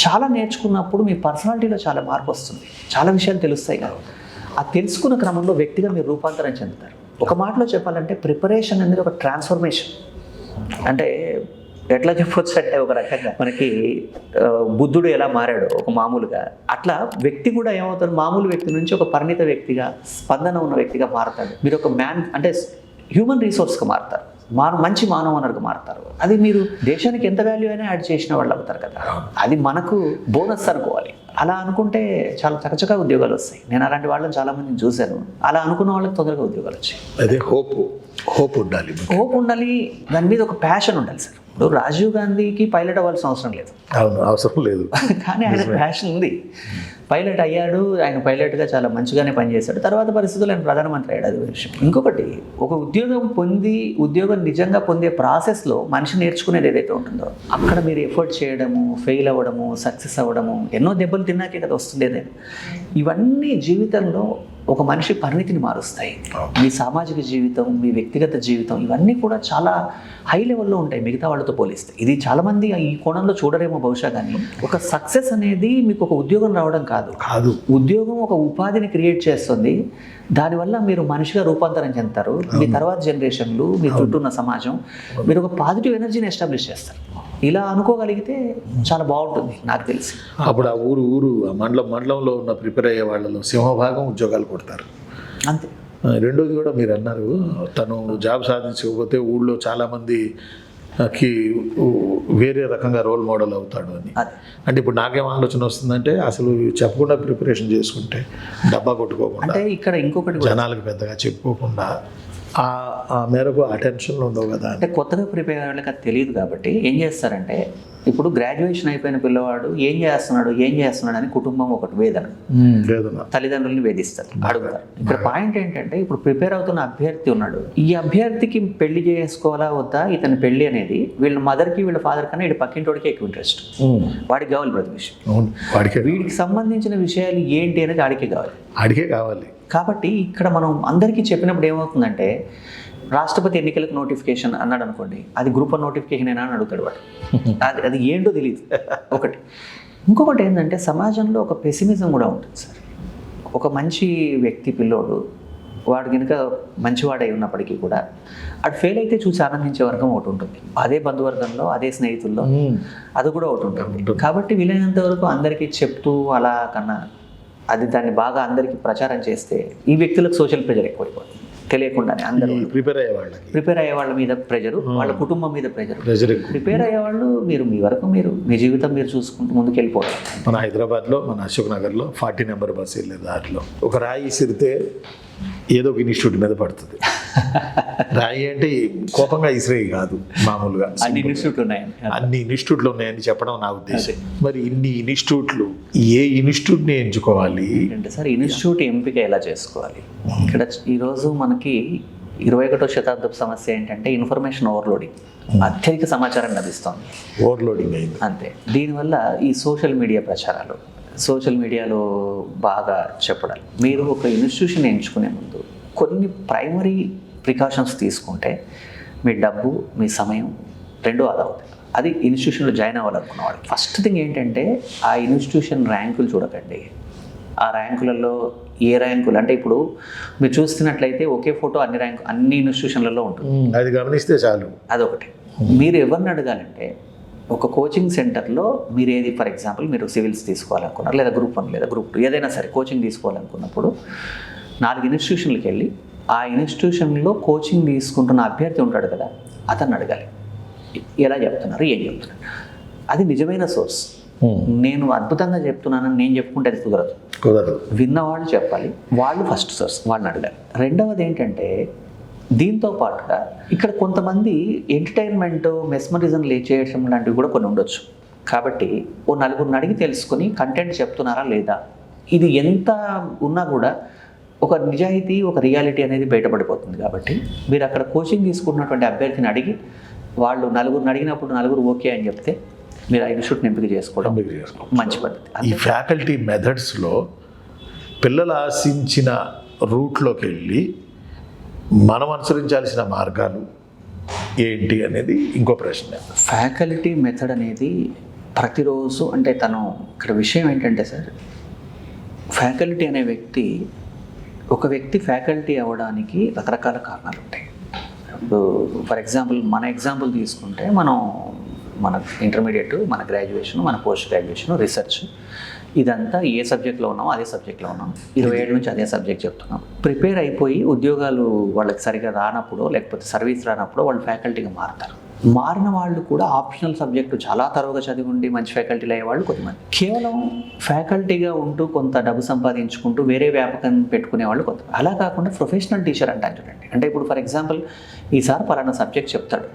చాలా నేర్చుకున్నప్పుడు మీ పర్సనాలిటీలో చాలా మార్పు వస్తుంది, చాలా విషయాలు తెలుస్తాయి కదా. ఆ తెలుసుకున్న క్రమంలో వ్యక్తిగా మీరు రూపాంతరం చెందుతారు. ఒక మాటలో చెప్పాలంటే, ప్రిపరేషన్ అనేది ఒక ట్రాన్స్ఫర్మేషన్. అంటే ఎట్లా చెప్పొచ్చు అంటే, ఒక రకంగా మనకి బుద్ధుడు ఎలా మారాడో ఒక మామూలుగా, అట్లా వ్యక్తి కూడా ఏమవుతాడు, మామూలు వ్యక్తి నుంచి ఒక పరిణిత వ్యక్తిగా, స్పందన ఉన్న వ్యక్తిగా మారుతాడు. మీరు ఒక అంటే హ్యూమన్ రిసోర్స్గా మారుతారు, మంచి మానవ వనరుగా మారుతారు. అది మీరు దేశానికి ఎంత వాల్యూ అయినా యాడ్ చేసిన వాళ్ళు అవుతారు కదా. అది మనకు బోనస్ అనుకోవాలి. అలా అనుకుంటే చాలా చకచకా ఉద్యోగాలు వస్తాయి. నేను అలాంటి వాళ్ళని చాలామందిని చూశాను. అలా అనుకున్న వాళ్ళకి తొందరగా ఉద్యోగాలు వచ్చాయి. అదే హోప్ ఉండాలి, దాని మీద ఒక ప్యాషన్ ఉండాలి సార్. ఇప్పుడు రాజీవ్ గాంధీకి పైలట్ అవ్వాల్సిన అవసరం లేదు, కానీ ఆయన ప్యాషన్ ఉంది. పైలట్ అయ్యాడు, ఆయన పైలట్గా చాలా మంచిగానే పనిచేశాడు. తర్వాత పరిస్థితుల్లో ఆయన ప్రధానమంత్రి అయ్యాడు, అది విషయం. ఇంకొకటి, ఒక ఉద్యోగం నిజంగా పొందే ప్రాసెస్లో మనిషి నేర్చుకునేది ఏదైతే ఉంటుందో, అక్కడ మీరు ఎఫర్ట్ చేయడము, ఫెయిల్ అవ్వడము, సక్సెస్ అవ్వడము, ఎన్నో దెబ్బలు తిన్నాకే కదా వస్తుంది ఏదైనా. ఇవన్నీ జీవితంలో ఒక మనిషి పరిణితిని మారుస్తాయి. మీ సామాజిక జీవితం, మీ వ్యక్తిగత జీవితం, ఇవన్నీ కూడా చాలా హై లెవెల్లో ఉంటాయి మిగతా వాళ్ళతో పోలిస్తే. ఇది చాలామంది ఈ కోణంలో చూడరేమో బహుశా, కానీ ఒక సక్సెస్ అనేది మీకు ఒక ఉద్యోగం రావడం కాదు. ఉద్యోగం ఒక ఉపాధిని క్రియేట్ చేస్తుంది. దానివల్ల మీరు మనిషిగా రూపాంతరం చెందుతారు. మీ తర్వాత జనరేషన్లు, మీ చుట్టూ ఉన్న సమాజం, మీరు ఒక పాజిటివ్ ఎనర్జీని ఎస్టాబ్లిష్ చేస్తారు. ఇలా అనుకోగలిగితే చాలా బాగుంటుంది నాకు తెలిసి. అప్పుడు ఆ ఊరు ఆ మండలంలో ఉన్న ప్రిపేర్ అయ్యే వాళ్ళలో సింహభాగం ఉద్యోగాలు కొడతారు, అంతే. రెండోది కూడా మీరు అన్నారు, తను జాబ్ సాధించకపోతే ఊళ్ళో చాలామందికి వేరే రకంగా రోల్ మోడల్ అవుతాడు అని. అంటే ఇప్పుడు నాకేం ఆలోచన వస్తుందంటే, అసలు చెప్పకుండా ప్రిపరేషన్ చేసుకుంటే, డబ్బా కొట్టుకోకుండా, అంటే ఇక్కడ ఇంకొకటి జనాలకు పెద్దగా చెప్పుకోకుండా, ఆ మేరకు అటెన్షన్లో ఉండవు కదా. అంటే కొత్తగా ప్రిపేర్ అయ్యే వాళ్ళకి అది తెలియదు కాబట్టి ఏం చేస్తారంటే, ఇప్పుడు గ్రాడ్యుయేషన్ అయిపోయిన పిల్లవాడు ఏం చేస్తున్నాడు అని కుటుంబం ఒకటి వేదన, తల్లిదండ్రుల్ని వేధిస్తారు, అడుగుతారు. ఇక్కడ పాయింట్ ఏంటంటే ఇప్పుడు ప్రిపేర్ అవుతున్న అభ్యర్థి ఉన్నాడు, ఈ అభ్యర్థికి పెళ్లి చేసుకోవాలా వద్దా, ఇతని పెళ్లి అనేది వీళ్ళ మదర్కి వీళ్ళ ఫాదర్ కన్నా ఇటు పక్కింటోడికి ఎక్కువ ఇంట్రెస్ట్, వాడికి కావాలి ప్రతి విషయం, వీడికి సంబంధించిన విషయాలు ఏంటి అనేది ఆడికే కావాలి. కాబట్టి ఇక్కడ మనం అందరికీ చెప్పినప్పుడు ఏమవుతుందంటే, రాష్ట్రపతి ఎన్నికలకు నోటిఫికేషన్ అన్నాడు అనుకోండి, అది గ్రూప్ 1 నోటిఫికేషన్ అని అడుగుతాడు వాడు, అది ఏంటో తెలియదు ఒకటి. ఇంకొకటి ఏంటంటే సమాజంలో ఒక పెసిమిజం కూడా ఉంటుంది సార్. ఒక మంచి వ్యక్తి పిల్లోడు వాడు కనుక మంచివాడై ఉన్నప్పటికీ కూడా అటు ఫెయిల్ అయితే చూసి ఆనందించే వర్గం ఒకటి ఉంటుంది, అదే బంధువర్గంలో అదే స్నేహితుల్లో అది కూడా ఒకటి ఉంటుంది. కాబట్టి వీలైనంత వరకు అందరికీ చెప్తూ అలా కన్నా దాన్ని బాగా అందరికీ ప్రచారం చేస్తే ఈ వ్యక్తులకు సోషల్ ప్రెజర్ ఎక్కువైపోతుంది, తెలియకుండానే అందరూ ప్రిపేర్ అయ్యే వాళ్ళ మీద ప్రెజరు, వాళ్ళ కుటుంబం మీద ప్రెజర్. ప్రిపేర్ అయ్యేవాళ్ళు మీ వరకు మీ జీవితం మీరు చూసుకుంటూ ముందుకు వెళ్ళిపోవడం. మన హైదరాబాద్లో మన అశోక్ నగర్లో 40 నెంబర్ బస్సు వెళ్ళే దారిలో ఒక రాయి ఇసిరితే ఏదో ఒక ఇన్స్టిట్యూట్ మీద పడుతుంది. రాయి అంటే కోపంగా ఇసిరేయి కాదు, మామూలుగా అన్ని ఇన్స్టిట్యూట్లు ఉన్నాయని చెప్పడం నా ఉద్దేశం. మరి ఇన్ని ఇన్స్టిట్యూట్లు ఏ ఇన్స్టిట్యూట్ని ఎంచుకోవాలి అంటే సార్, ఇన్స్టిట్యూట్ ఎంపిక ఎలా చేసుకోవాలి? ఇక్కడ ఈరోజు మనకి 21వ శతాబ్దపు సమస్య ఏంటంటే ఇన్ఫర్మేషన్ ఓవర్లోడింగ్, అత్యధిక సమాచారం లభిస్తుంది, ఓవర్లోడింగ్ అయింది అంతే. దీనివల్ల ఈ సోషల్ మీడియా ప్రచారాలు, సోషల్ మీడియాలో బాగా చెప్పడాలి. మీరు ఒక ఇన్స్టిట్యూషన్ ఎంచుకునే ముందు కొన్ని ప్రైమరీ ప్రికాషన్స్ తీసుకుంటే మీ డబ్బు మీ సమయం రెండూ ఆదా అవుతాయి. అది ఇన్స్టిట్యూషన్లో జాయిన్ అవ్వాలనుకున్నవాడు ఫస్ట్ థింగ్ ఏంటంటే ఆ ఇన్స్టిట్యూషన్ ర్యాంకులు చూడకండి. ఆ ర్యాంకులలో ఏ ర్యాంకులు అంటే ఇప్పుడు మీరు చూస్తున్నట్లయితే ఒకే ఫోటో అన్ని ఇన్స్టిట్యూషన్లలో ఉంటుంది, అది గమనిస్తే చాలు. అదొకటి. మీరు ఎవరిని అడగాలంటే ఒక కోచింగ్ సెంటర్లో మీరు ఏది, ఫర్ ఎగ్జాంపుల్ మీరు సివిల్స్ తీసుకోవాలనుకున్నారు, లేదా గ్రూప్ 1 లేదా గ్రూప్ 2 ఏదైనా సరే కోచింగ్ తీసుకోవాలనుకున్నప్పుడు 4 ఇన్స్టిట్యూషన్లకు వెళ్ళి ఆ ఇన్స్టిట్యూషన్లో కోచింగ్ తీసుకుంటున్న అభ్యర్థి ఉంటాడు కదా, అతన్ని అడగాలి ఎలా చెప్తున్నారు, ఏం చెప్తున్నారు. అది నిజమైన సోర్స్. నేను అద్భుతంగా చెప్తున్నానని నేను చెప్పుకుంటే అది కుదరదు. విన్నవాళ్ళు చెప్పాలి, వాళ్ళు ఫస్ట్ సోర్స్, వాళ్ళని అడగాలి. రెండవది ఏంటంటే దీంతో పాటుగా ఇక్కడ కొంతమంది ఎంటర్టైన్మెంట్, మెస్మరిజం చేయడం లాంటివి కూడా కొన్ని ఉండొచ్చు. కాబట్టి ఓ 4 అడిగి తెలుసుకొని కంటెంట్ చెప్తున్నారా లేదా, ఇది ఎంత ఉన్నా కూడా ఒక నిజాయితీ, ఒక రియాలిటీ అనేది బయటపడిపోతుంది. కాబట్టి మీరు అక్కడ కోచింగ్ తీసుకున్నటువంటి అభ్యర్థిని అడిగి వాళ్ళు 4 అడిగినప్పుడు 4 ఓకే అని చెప్తే మీరు ఆ ఇన్స్టిట్యూట్ని ఎంపిక చేసుకోవడం మంచి పద్ధతి. ఈ ఫ్యాకల్టీ మెథడ్స్లో పిల్లలు ఆశించిన రూట్లోకి వెళ్ళి మనం అనుసరించాల్సిన మార్గాలు ఏంటి అనేది ఇంకో ప్రశ్న. ఫ్యాకల్టీ మెథడ్ అనేది ప్రతిరోజు అంటే ఇక్కడ విషయం ఏంటంటే సార్, ఫ్యాకల్టీ అనే ఒక వ్యక్తి ఫ్యాకల్టీ అవ్వడానికి రకరకాల కారణాలు ఉంటాయి. ఇప్పుడు ఫర్ ఎగ్జాంపుల్ మన ఎగ్జాంపుల్ తీసుకుంటే మన ఇంటర్మీడియట్, మన గ్రాడ్యుయేషన్, మన పోస్ట్ గ్రాడ్యుయేషన్, రీసెర్చ్, ఇదంతా ఏ సబ్జెక్ట్లో ఉన్నామో అదే సబ్జెక్ట్లో ఉన్నాం, 27 నుంచి అదే సబ్జెక్ట్ చెప్తున్నాం. ప్రిపేర్ అయిపోయి ఉద్యోగాలు వాళ్ళకి సరిగా రానప్పుడు, లేకపోతే సర్వీస్ రానప్పుడు వాళ్ళు ఫ్యాకల్టీగా మారుతారు. మారిన వాళ్ళు కూడా ఆప్షనల్ సబ్జెక్టు చాలా తరువుగా చదివి ఉండి మంచి ఫ్యాకల్టీలు అయ్యేవాళ్ళు కొంతమంది. కేవలం ఫ్యాకల్టీగా ఉంటూ కొంత డబ్బు సంపాదించుకుంటూ వేరే వ్యాపకం పెట్టుకునే వాళ్ళు కొంత. అలా కాకుండా ప్రొఫెషనల్ టీచర్ అంటారు చూడండి. అంటే ఇప్పుడు ఫర్ ఎగ్జాంపుల్ ఈసారి పలానా సబ్జెక్ట్ చెప్తాడు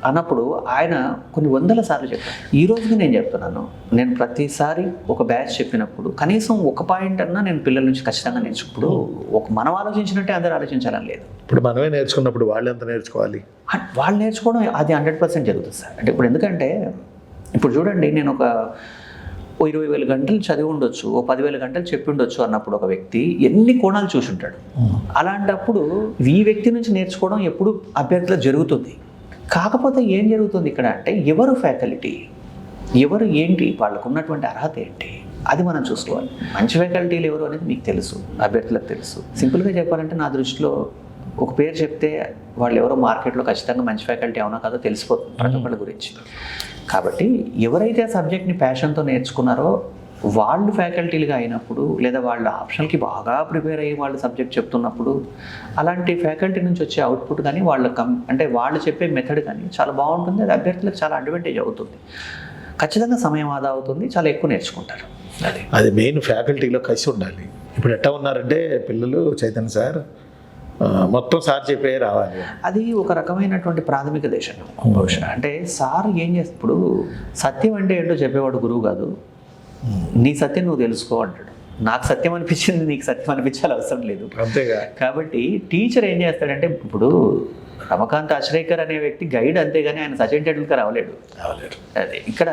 అన్నప్పుడు ఆయన కొన్ని 100 సార్లు చెప్తాను. ఈ రోజుకి నేను చెప్తున్నాను, నేను ప్రతిసారి ఒక బ్యాచ్ చెప్పినప్పుడు కనీసం ఒక పాయింట్ అన్నా నేను పిల్లల నుంచి ఖచ్చితంగా నేర్చుకుప్పుడు మనం ఆలోచించినట్టే అందరూ ఆలోచించాలని లేదు. ఇప్పుడు మనమే నేర్చుకున్నప్పుడు వాళ్ళు ఎంత నేర్చుకోవాలి? వాళ్ళు నేర్చుకోవడం అది 100% జరుగుతుంది సార్. అంటే ఇప్పుడు ఎందుకంటే ఇప్పుడు చూడండి, నేను ఒక 20,000 గంటలు చదివి ఉండొచ్చు, 10,000 గంటలు చెప్పి ఉండొచ్చు అన్నప్పుడు ఒక వ్యక్తి ఎన్ని కోణాలు చూసి ఉంటాడు. అలాంటప్పుడు ఈ వ్యక్తి నుంచి నేర్చుకోవడం ఎప్పుడు అభ్యర్థిలో జరుగుతుంది. కాకపోతే ఏం జరుగుతుంది ఇక్కడ అంటే ఎవరు ఫ్యాకల్టీ, ఎవరు ఏంటి, వాళ్ళకు ఉన్నటువంటి అర్హత ఏంటి, అది మనం చూసుకోవాలి. మంచి ఫ్యాకల్టీలు ఎవరు అనేది మీకు తెలుసు, అభ్యర్థులకు తెలుసు. సింపుల్గా చెప్పాలంటే నా దృష్టిలో ఒక పేరు చెప్తే వాళ్ళు ఎవరో మార్కెట్లో ఖచ్చితంగా మంచి ఫ్యాకల్టీ అవునా కాదో తెలిసిపోతుంది ప్రతి ఒక్కళ్ళ గురించి. కాబట్టి ఎవరైతే ఆ సబ్జెక్ట్ని ప్యాషన్తో నేర్చుకున్నారో వాళ్ళు ఫ్యాకల్టీలుగా అయినప్పుడు, లేదా వాళ్ళ ఆప్షన్కి బాగా ప్రిపేర్ అయ్యి వాళ్ళు సబ్జెక్ట్ చెప్తున్నప్పుడు అలాంటి ఫ్యాకల్టీ నుంచి వచ్చే అవుట్పుట్ కానీ అంటే వాళ్ళు చెప్పే మెథడ్ కానీ చాలా బాగుంటుంది. అది అభ్యర్థులకు చాలా అడ్వాంటేజ్ అవుతుంది. ఖచ్చితంగా సమయం ఆదా అవుతుంది, చాలా ఎక్కువ నేర్చుకుంటారు. అది మెయిన్ ఫ్యాకల్టీలో కలిసి ఉండాలి. ఇప్పుడు ఎట్టా ఉన్నారంటే పిల్లలు, చైతన్య సార్ మొత్తం సార్ చెప్పే రావాలి. అది ఒక రకమైనటువంటి ప్రాథమిక దేశం బహుశా. అంటే సార్ ఏం చేస్తే ఇప్పుడు సత్యం అంటే ఏంటో చెప్పేవాడు గురువు కాదు, నీ సత్యం నువ్వు తెలుసుకో అంటాడు. నాకు సత్యం అనిపించింది నీకు సత్యం అనిపించాలి అవసరం లేదు. అంతేగా. కాబట్టి టీచర్ ఏం చేస్తాడంటే, ఇప్పుడు రమకాంత్ అశ్రేకర్ అనే వ్యక్తి గైడ్, అంతేగాని ఆయన సచిన్ టెండూల్కర్ అవలేడు. అదే ఇక్కడ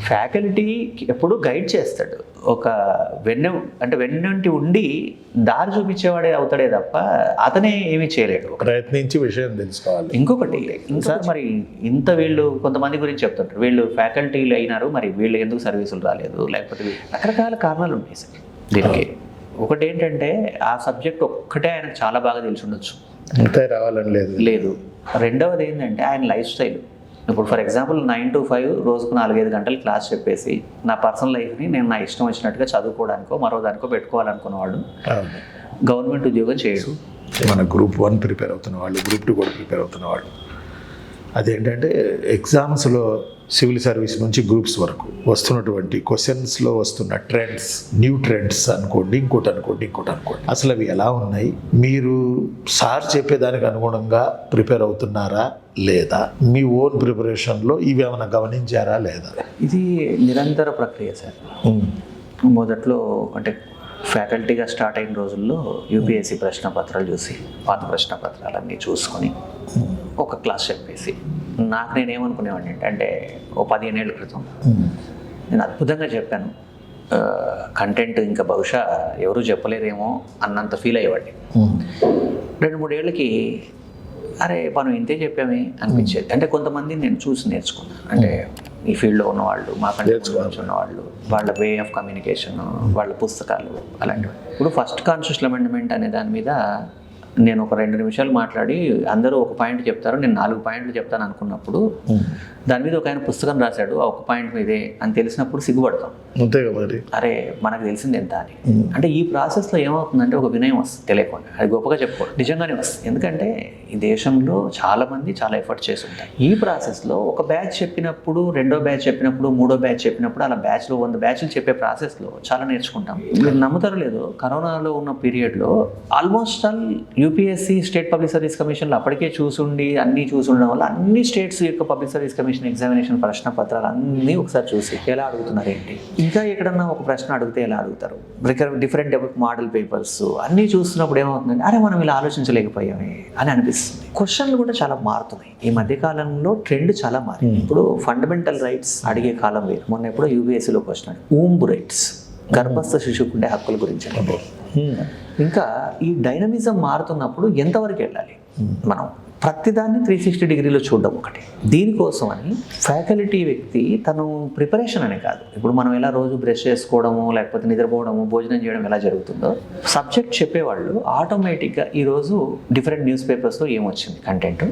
ఫ్యాకల్టీ ఎప్పుడు గైడ్ చేస్తాడు, ఒక వెన్నంటి ఉండి దారి చూపించేవాడే అవుతాడే తప్ప అతనే ఏమీ చేయలేడు. ప్రయత్నించి విషయం తెలుసుకోవాలి. ఇంకొకటి సార్, మరి ఇంత వీళ్ళు కొంతమంది గురించి చెప్తుంటారు, వీళ్ళు ఫ్యాకల్టీలు అయినారు, మరి వీళ్ళు ఎందుకు సర్వీసులు రాలేదు, లేకపోతే రకరకాల కారణాలు ఉంటాయి సార్ దీనికి. ఒకటి ఏంటంటే ఆ సబ్జెక్ట్ ఒక్కటే ఆయనకు చాలా బాగా తెలిసి ఉండొచ్చు, అంతే రావాలని లేదు. రెండవది ఏంటంటే ఆయన లైఫ్ స్టైల్. ఇప్పుడు ఫర్ ఎగ్జాంపుల్ 9 to 5 రోజుకు 4-5 గంటలు క్లాస్ చెప్పేసి నా పర్సనల్ లైఫ్ని నేను నా ఇష్టం వచ్చినట్టుగా చదువుకోవడానికో మరో దానికో పెట్టుకోవాలనుకున్నవాడు గవర్నమెంట్ ఉద్యోగం చేయడు. మన గ్రూప్ 1 ప్రిపేర్ అవుతున్న వాళ్ళు, గ్రూప్ 2 కూడా ప్రిపేర్ అవుతున్న వాళ్ళు, అదేంటంటే ఎగ్జామ్స్లో సివిల్ సర్వీస్ నుంచి గ్రూప్స్ వరకు వస్తున్నటువంటి క్వశ్చన్స్లో వస్తున్న ట్రెండ్స్, న్యూ ట్రెండ్స్ అనుకోండి, ఇంకోటి అసలు అవి ఎలా ఉన్నాయి, మీరు సార్ చెప్పేదానికి అనుగుణంగా ప్రిపేర్ అవుతున్నారా లేదా, మీ ఓన్ ప్రిపరేషన్లో ఇవి ఏమైనా గమనించారా లేదా? ఇది నిరంతర ప్రక్రియ సార్. మొదట్లో అంటే ఫ్యాకల్టీగా స్టార్ట్ అయిన రోజుల్లో యూపీఎస్సీ ప్రశ్న పత్రాలు చూసి, పాత ప్రశ్న పత్రాలన్నీ చూసుకొని ఒక క్లాస్ చెప్పేసి నాకు నేనేమనుకునేవాడిని అంటే, ఓ 15 ఏళ్ళ క్రితం నేను అద్భుతంగా చెప్పాను, కంటెంట్ ఇంకా బహుశా ఎవరూ చెప్పలేరేమో అన్నంత ఫీల్ అయ్యేవాడిని. 2-3 ఏళ్ళకి అరే మనం ఇంతే చెప్పామే అనిపించేది. అంటే కొంతమంది నేను చూసి నేర్చుకున్నాను, అంటే ఈ ఫీల్డ్లో ఉన్నవాళ్ళు, మా కంటే ఉన్నవాళ్ళు, వాళ్ళ వే ఆఫ్ కమ్యూనికేషన్, వాళ్ళ పుస్తకాలు అలాంటివి. ఇప్పుడు ఫస్ట్ కాన్స్టిట్యూషన్ అమెండ్మెంట్ అనే దాని మీద నేను ఒక 2 నిమిషాలు మాట్లాడి అందరూ ఒక పాయింట్ చెప్తారు, నేను 4 పాయింట్లు చెప్తాను అనుకున్నప్పుడు దాని మీద ఒక ఆయన పుస్తకం రాశాడు ఆ ఒక పాయింట్ మీదే అని తెలిసినప్పుడు సిగ్గుపడతాం. అంతేగా మరి. అరే మనకు తెలిసింది ఎంత అని. అంటే ఈ ప్రాసెస్లో ఏమవుతుందంటే ఒక వినయం వస్తుంది తెలియకుండా, అది గొప్పగా చెప్పుకోవడం నిజంగానే వస్తుంది. ఎందుకంటే ఈ దేశంలో చాలామంది చాలా ఎఫర్ట్ చేసి ఉంటారు. ఈ ప్రాసెస్లో ఒక బ్యాచ్ చెప్పినప్పుడు, రెండో బ్యాచ్ చెప్పినప్పుడు, మూడో బ్యాచ్ చెప్పినప్పుడు, అలా బ్యాచ్లో 100 బ్యాచ్లు చెప్పే ప్రాసెస్లో చాలా నేర్చుకుంటాం. మీరు నమ్ముతారో లేదో, కరోనాలో ఉన్న పీరియడ్లో almost all UPSC state public service కమిషన్లో అప్పటికే చూసుండి అన్నీ చూసుండడం వల్ల అన్ని స్టేట్స్ యొక్క పబ్లిక్ సర్వీస్ కమిషన్ ఎగ్జామినేషన్ ప్రశ్న పత్రాలు అన్నీ ఒకసారి చూసి ఎలా అడుగుతున్నారు ఏంటి, ఇంకా ఎక్కడన్నా ఒక ప్రశ్న అడిగితే ఎలా అడుగుతారు, డిఫరెంట్ మోడల్ పేపర్స్ అన్నీ చూస్తున్నప్పుడు ఏమవుతుందంటే అరే మనం ఇలా ఆలోచించలేకపోయామే అని అనిపిస్తుంది. క్వశ్చన్లు కూడా చాలా మారుతున్నాయి. ఈ మధ్యకాలంలో ట్రెండ్ చాలా మారింది. ఇప్పుడు ఫండమెంటల్ రైట్స్ అడిగే కాలం వేరు. మొన్న ఎప్పుడో యూపీఎస్సీలో క్వశ్చన్ ఊంబ్ రైట్స్, గర్భస్థ శిశువుకు ఉండే హక్కుల గురించి. ఇంకా ఈ డైనమిజం మారుతున్నప్పుడు ఎంతవరకు వెళ్ళాలి మనం, ప్రతిదాన్ని 360 డిగ్రీలో చూడడం ఒకటి. దీనికోసం అని ఫ్యాకల్టీ వ్యక్తి తను ప్రిపరేషన్ అనే కాదు, ఇప్పుడు మనం ఎలా రోజు బ్రష్ చేసుకోవడము, లేకపోతే నిద్రపోవడము, భోజనం చేయడం ఎలా జరుగుతుందో, సబ్జెక్ట్ చెప్పేవాళ్ళు ఆటోమేటిక్గా ఈరోజు డిఫరెంట్ న్యూస్ పేపర్స్లో ఏమొచ్చింది కంటెంట్,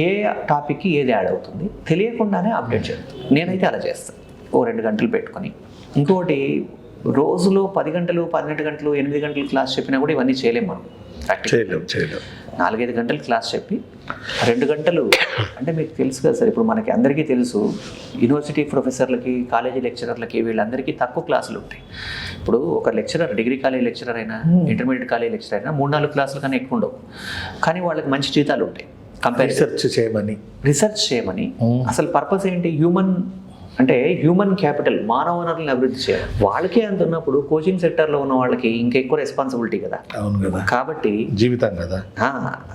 ఏ టాపిక్కి ఏది యాడ్ అవుతుంది తెలియకుండానే అప్డేట్ చేస్తాను. నేనైతే అలా చేస్తాను, ఓ 2 గంటలు పెట్టుకొని. ఇంకోటి, రోజులో 10 గంటలు, 12 గంటలు, 8 గంటలు క్లాస్ చెప్పినా కూడా ఇవన్నీ చేయలేము మనం. చేయలేము. 4-5 గంటలు క్లాస్ చెప్పి 2 గంటలు అంటే మీకు తెలుసు కదా సార్, ఇప్పుడు మనకి అందరికీ తెలుసు యూనివర్సిటీ ప్రొఫెసర్లకి, కాలేజీ లెక్చరర్లకి వీళ్ళందరికీ తక్కువ క్లాసులు ఉంటాయి. ఇప్పుడు ఒక లెక్చరర్, డిగ్రీ కాలేజ్ లెక్చరర్ అయినా, ఇంటర్మీడియట్ కాలేజ్ లెక్చరర్ అయినా 3-4 క్లాసుల కన్నా ఎక్కువ ఉండవు, కానీ వాళ్ళకి మంచి జీతాలు ఉంటాయి. రీసెర్చ్ చేయమని అసలు పర్పస్ ఏంటి, హ్యూమన్ క్యాపిటల్, మానవ వనరులను అభివృద్ధి చేయాలి. వాళ్ళకే అంత ఉన్నప్పుడు కోచింగ్ సెక్టర్లో ఉన్న వాళ్ళకి ఇంకెక్కువ రెస్పాన్సిబిలిటీ కదా. అవును కదా. కాబట్టి జీవితం కదా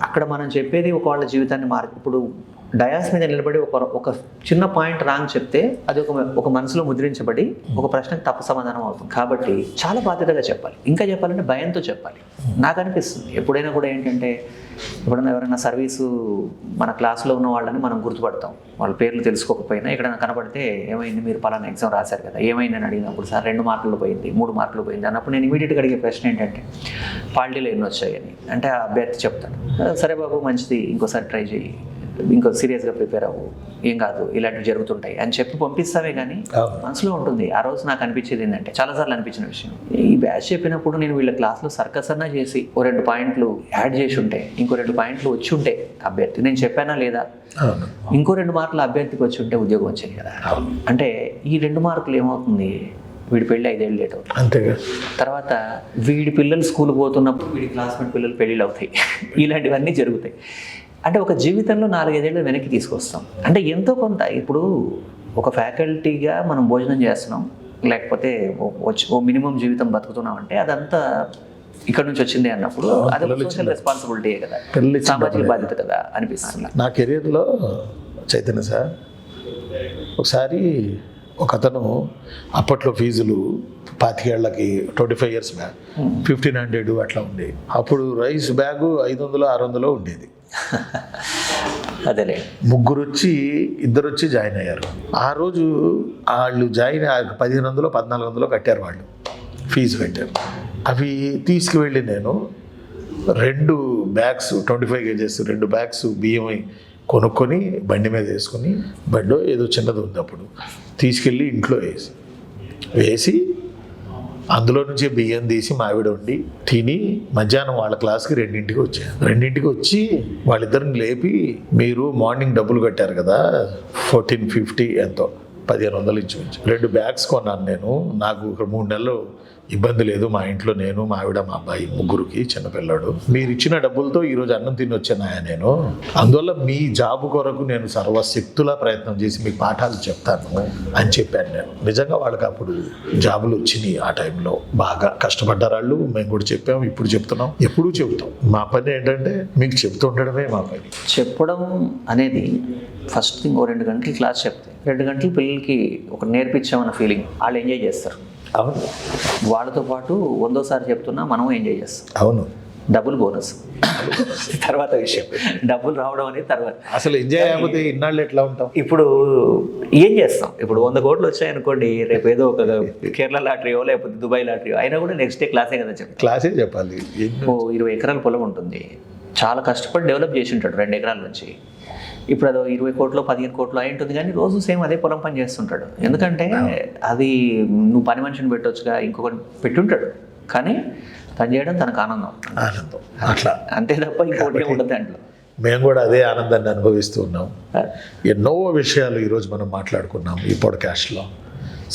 అక్కడ మనం చెప్పేది ఒక వాళ్ళ జీవితాన్ని ఇప్పుడు డయాస్ మీద నిలబడి ఒక చిన్న పాయింట్ రాంగ్ చెప్తే అది ఒక మనసులో ముద్రించబడి ఒక ప్రశ్నకు తప్పు సమాధానం అవుతుంది. కాబట్టి చాలా బాధ్యతగా చెప్పాలి. ఇంకా చెప్పాలంటే భయంతో చెప్పాలి. నాకు అనిపిస్తుంది ఎప్పుడైనా కూడా ఏంటంటే, ఎప్పుడైనా ఎవరైనా సర్వీసు మన క్లాస్లో ఉన్న వాళ్ళని మనం గుర్తుపడతాం, వాళ్ళ పేర్లు తెలుసుకోకపోయినా ఎక్కడైనా కనపడితే ఏమైంది మీరు పలానా ఎగ్జామ్ రాశారు కదా, ఏమైందని అడిగినప్పుడు సార్ 2 మార్కులు పోయింది, 3 మార్కులు పోయింది అన్నప్పుడు నేను ఇమీడియట్గా అడిగే ప్రశ్న ఏంటంటే పాలిటీలో ఎన్ని వచ్చాయని. అంటే ఆ అభ్యర్థి చెప్తాడు, సరే బాబు మంచిది, ఇంకోసారి ట్రై చేయి, ఇంకో సీరియస్గా ప్రిపేర్ అవ్వు, ఏం కాదు ఇలాంటివి జరుగుతుంటాయి అని చెప్పి పంపిస్తావే. కానీ మనసులో ఉంటుంది. ఆ రోజు నాకు అనిపించేది ఏంటంటే, చాలాసార్లు అనిపించిన విషయం, ఈ బ్యాచ్ చెప్పినప్పుడు నేను వీళ్ళ క్లాస్లో సర్కస్ అన్నా చేసి ఓ 2 పాయింట్లు యాడ్ చేసి ఉంటే, ఇంకో 2 పాయింట్లు వచ్చి ఉంటే అభ్యర్థి, నేను చెప్పానా లేదా, ఇంకో 2 మార్కులు అభ్యర్థికి వచ్చి ఉంటే ఉద్యోగం వచ్చేది కదా. అంటే ఈ 2 మార్కులు ఏమవుతుంది, వీడి పెళ్ళి 5 ఏళ్ళు లేట్ అవుతుంది. అంతేగా. తర్వాత వీడి పిల్లలు స్కూల్ పోతున్నప్పుడు వీడి క్లాస్మేట్ పిల్లలు పెళ్ళిళ్ళు అవుతాయి. ఇలాంటివన్నీ జరుగుతాయి. అంటే ఒక జీవితంలో 4-5 ఏళ్ళు వెనక్కి తీసుకొస్తాం. అంటే ఎంతో కొంత ఇప్పుడు ఒక ఫ్యాకల్టీగా మనం భోజనం చేస్తున్నాం, లేకపోతే ఓ మినిమం జీవితం బతుకుతున్నాం అంటే అదంతా ఇక్కడ నుంచి వచ్చింది అన్నప్పుడు అది సోషల్ రెస్పాన్సిబిలిటీయే కదా, సామాజిక బాధ్యత కదా అనిపిస్తుంది. నా కెరీర్లో చైతన్య సార్ ఒకసారి ఒక అతను అప్పట్లో ఫీజులు 25 ఏళ్ళకి 25 years బ్యాక్ 1500 అట్లా ఉండేది. అప్పుడు రైస్ బ్యాగు 500-600 ఉండేది. అదేలే, ముగ్గురు వచ్చి 2 వచ్చి జాయిన్ అయ్యారు. ఆ రోజు వాళ్ళు జాయిన్ 1500-1400 కట్టారు, వాళ్ళు ఫీజు కట్టారు. అవి తీసుకువెళ్ళి నేను 2 బ్యాగ్స్ 25 kgs 2 బ్యాగ్స్ బియ్యం కొనుక్కొని బండి మీద వేసుకొని, బండి ఏదో చిన్నది ఉంది అప్పుడు, తీసుకెళ్ళి ఇంట్లో వేసి అందులో నుంచి బియ్యం తీసి మావిడ వండి తిని మధ్యాహ్నం వాళ్ళ క్లాస్కి 2ంటికి వచ్చాను. 2ంటికి వచ్చి వాళ్ళిద్దరిని లేపి, మీరు మార్నింగ్ డబ్బులు కట్టారు కదా 1450 ఎంతో 1500 ఇచ్చి 2 బ్యాగ్స్ కొన్నాను నేను, నాకు ఒక 3 నెలలు ఇబ్బంది లేదు, మా ఇంట్లో నేను మా ఆవిడ మా అబ్బాయి ముగ్గురికి చిన్నపిల్లాడు, మీరు ఇచ్చిన డబ్బులతో ఈరోజు అన్నం తిని వచ్చానాయా నేను, అందువల్ల మీ జాబు కొరకు నేను సర్వశక్తులా ప్రయత్నం చేసి మీకు పాఠాలు చెప్తాను అని చెప్పాను నేను. నిజంగా వాళ్ళకి అప్పుడు జాబులు వచ్చినాయి. ఆ టైంలో బాగా కష్టపడ్డారు వాళ్ళు. మేము కూడా చెప్పాము, ఇప్పుడు చెప్తున్నాం, ఎప్పుడూ చెబుతాం. మా పని ఏంటంటే మీకు చెప్తుండడమే మా పని. చెప్పడం అనేది ఫస్ట్ థింగ్, 2 గంటలు క్లాస్ చెప్తే 2 గంటలు పిల్లలకి ఒక నేర్పించామన్న ఫీలింగ్ వాళ్ళు ఎంజాయ్ చేస్తారు. అవును, వాళ్ళతో పాటు 100సారి చెప్తున్నా మనం ఎంజాయ్ చేస్తాం. అవును, డబుల్ బోనస్ తర్వాత విషయం. డబ్బులు రావడం అనేది తర్వాత. అసలు ఎంజాయ్ అయిపోతే ఇన్నాళ్ళు ఎట్లా ఉంటాం? ఇప్పుడు ఏం చేస్తాం? ఇప్పుడు 100 కోట్లు వచ్చాయనుకోండి, రేపు ఏదో ఒక కేరళ లాటరీయో లేకపోతే దుబాయ్ లాటరీయో అయినా కూడా నెక్స్ట్ డే క్లాసే కదా చెప్పి, క్లాసే చెప్పాలి. 20 ఎకరాల పొలం ఉంటుంది, చాలా కష్టపడి డెవలప్ చేసి ఉంటాడు 2 ఎకరాల నుంచి. ఇప్పుడు అదో 20 కోట్లు 15 కోట్లు అయి ఉంటుంది, కానీ రోజు సేమ్ అదే పొలం పని చేస్తుంటాడు. ఎందుకంటే అది నువ్వు పని మనిషిని పెట్టొచ్చుగా, ఇంకొకటి పెట్టుంటాడు, కానీ పని చేయడం తనకు ఆనందం అట్లా, అంతే తప్ప ఇంకోటి ఉండదు దాంట్లో. మేము కూడా అదే ఆనందాన్ని అనుభవిస్తూ ఉన్నాం. ఎన్నో విషయాలు ఈరోజు మనం మాట్లాడుకున్నాం ఈ పాడ్కాస్ట్లో.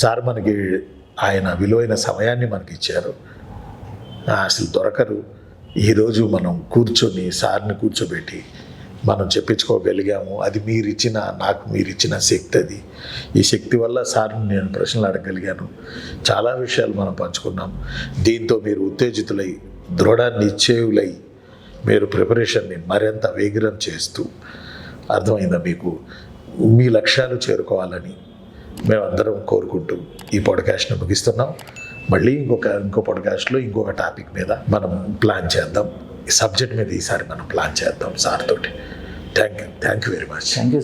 సార్ మనకి ఆయన విలువైన సమయాన్ని మనకి ఇచ్చారు, అసలు దొరకరు. ఈరోజు మనం కూర్చొని సార్ని కూర్చోబెట్టి మనం చెప్పించుకోగలిగాము. అది మీరిచ్చిన, నాకు మీరిచ్చిన శక్తి అది. ఈ శక్తి వల్ల సార్ని నేను ప్రశ్నలు అడగగలిగాను. చాలా విషయాలు మనం పంచుకున్నాం. దీంతో మీరు ఉత్తేజితులై, దృఢ నిశ్చయులై, మీరు ప్రిపరేషన్ని మరింత వేగరం చేస్తూ, అర్థమైందా మీకు, మీ లక్ష్యాలు చేరుకోవాలని మేమందరం కోరుకుంటూ ఈ పాడ్కాస్ట్ని ముగిస్తున్నాం. మళ్ళీ ఇంకో పాడ్కాస్ట్లో ఇంకొక టాపిక్ మీద మనం ప్లాన్ చేద్దాం. ఈ సబ్జెక్ట్ మీద ఈసారి మనం ప్లాన్ చేద్దాం సార్ తోటి. Thank you very much. Thank you sir.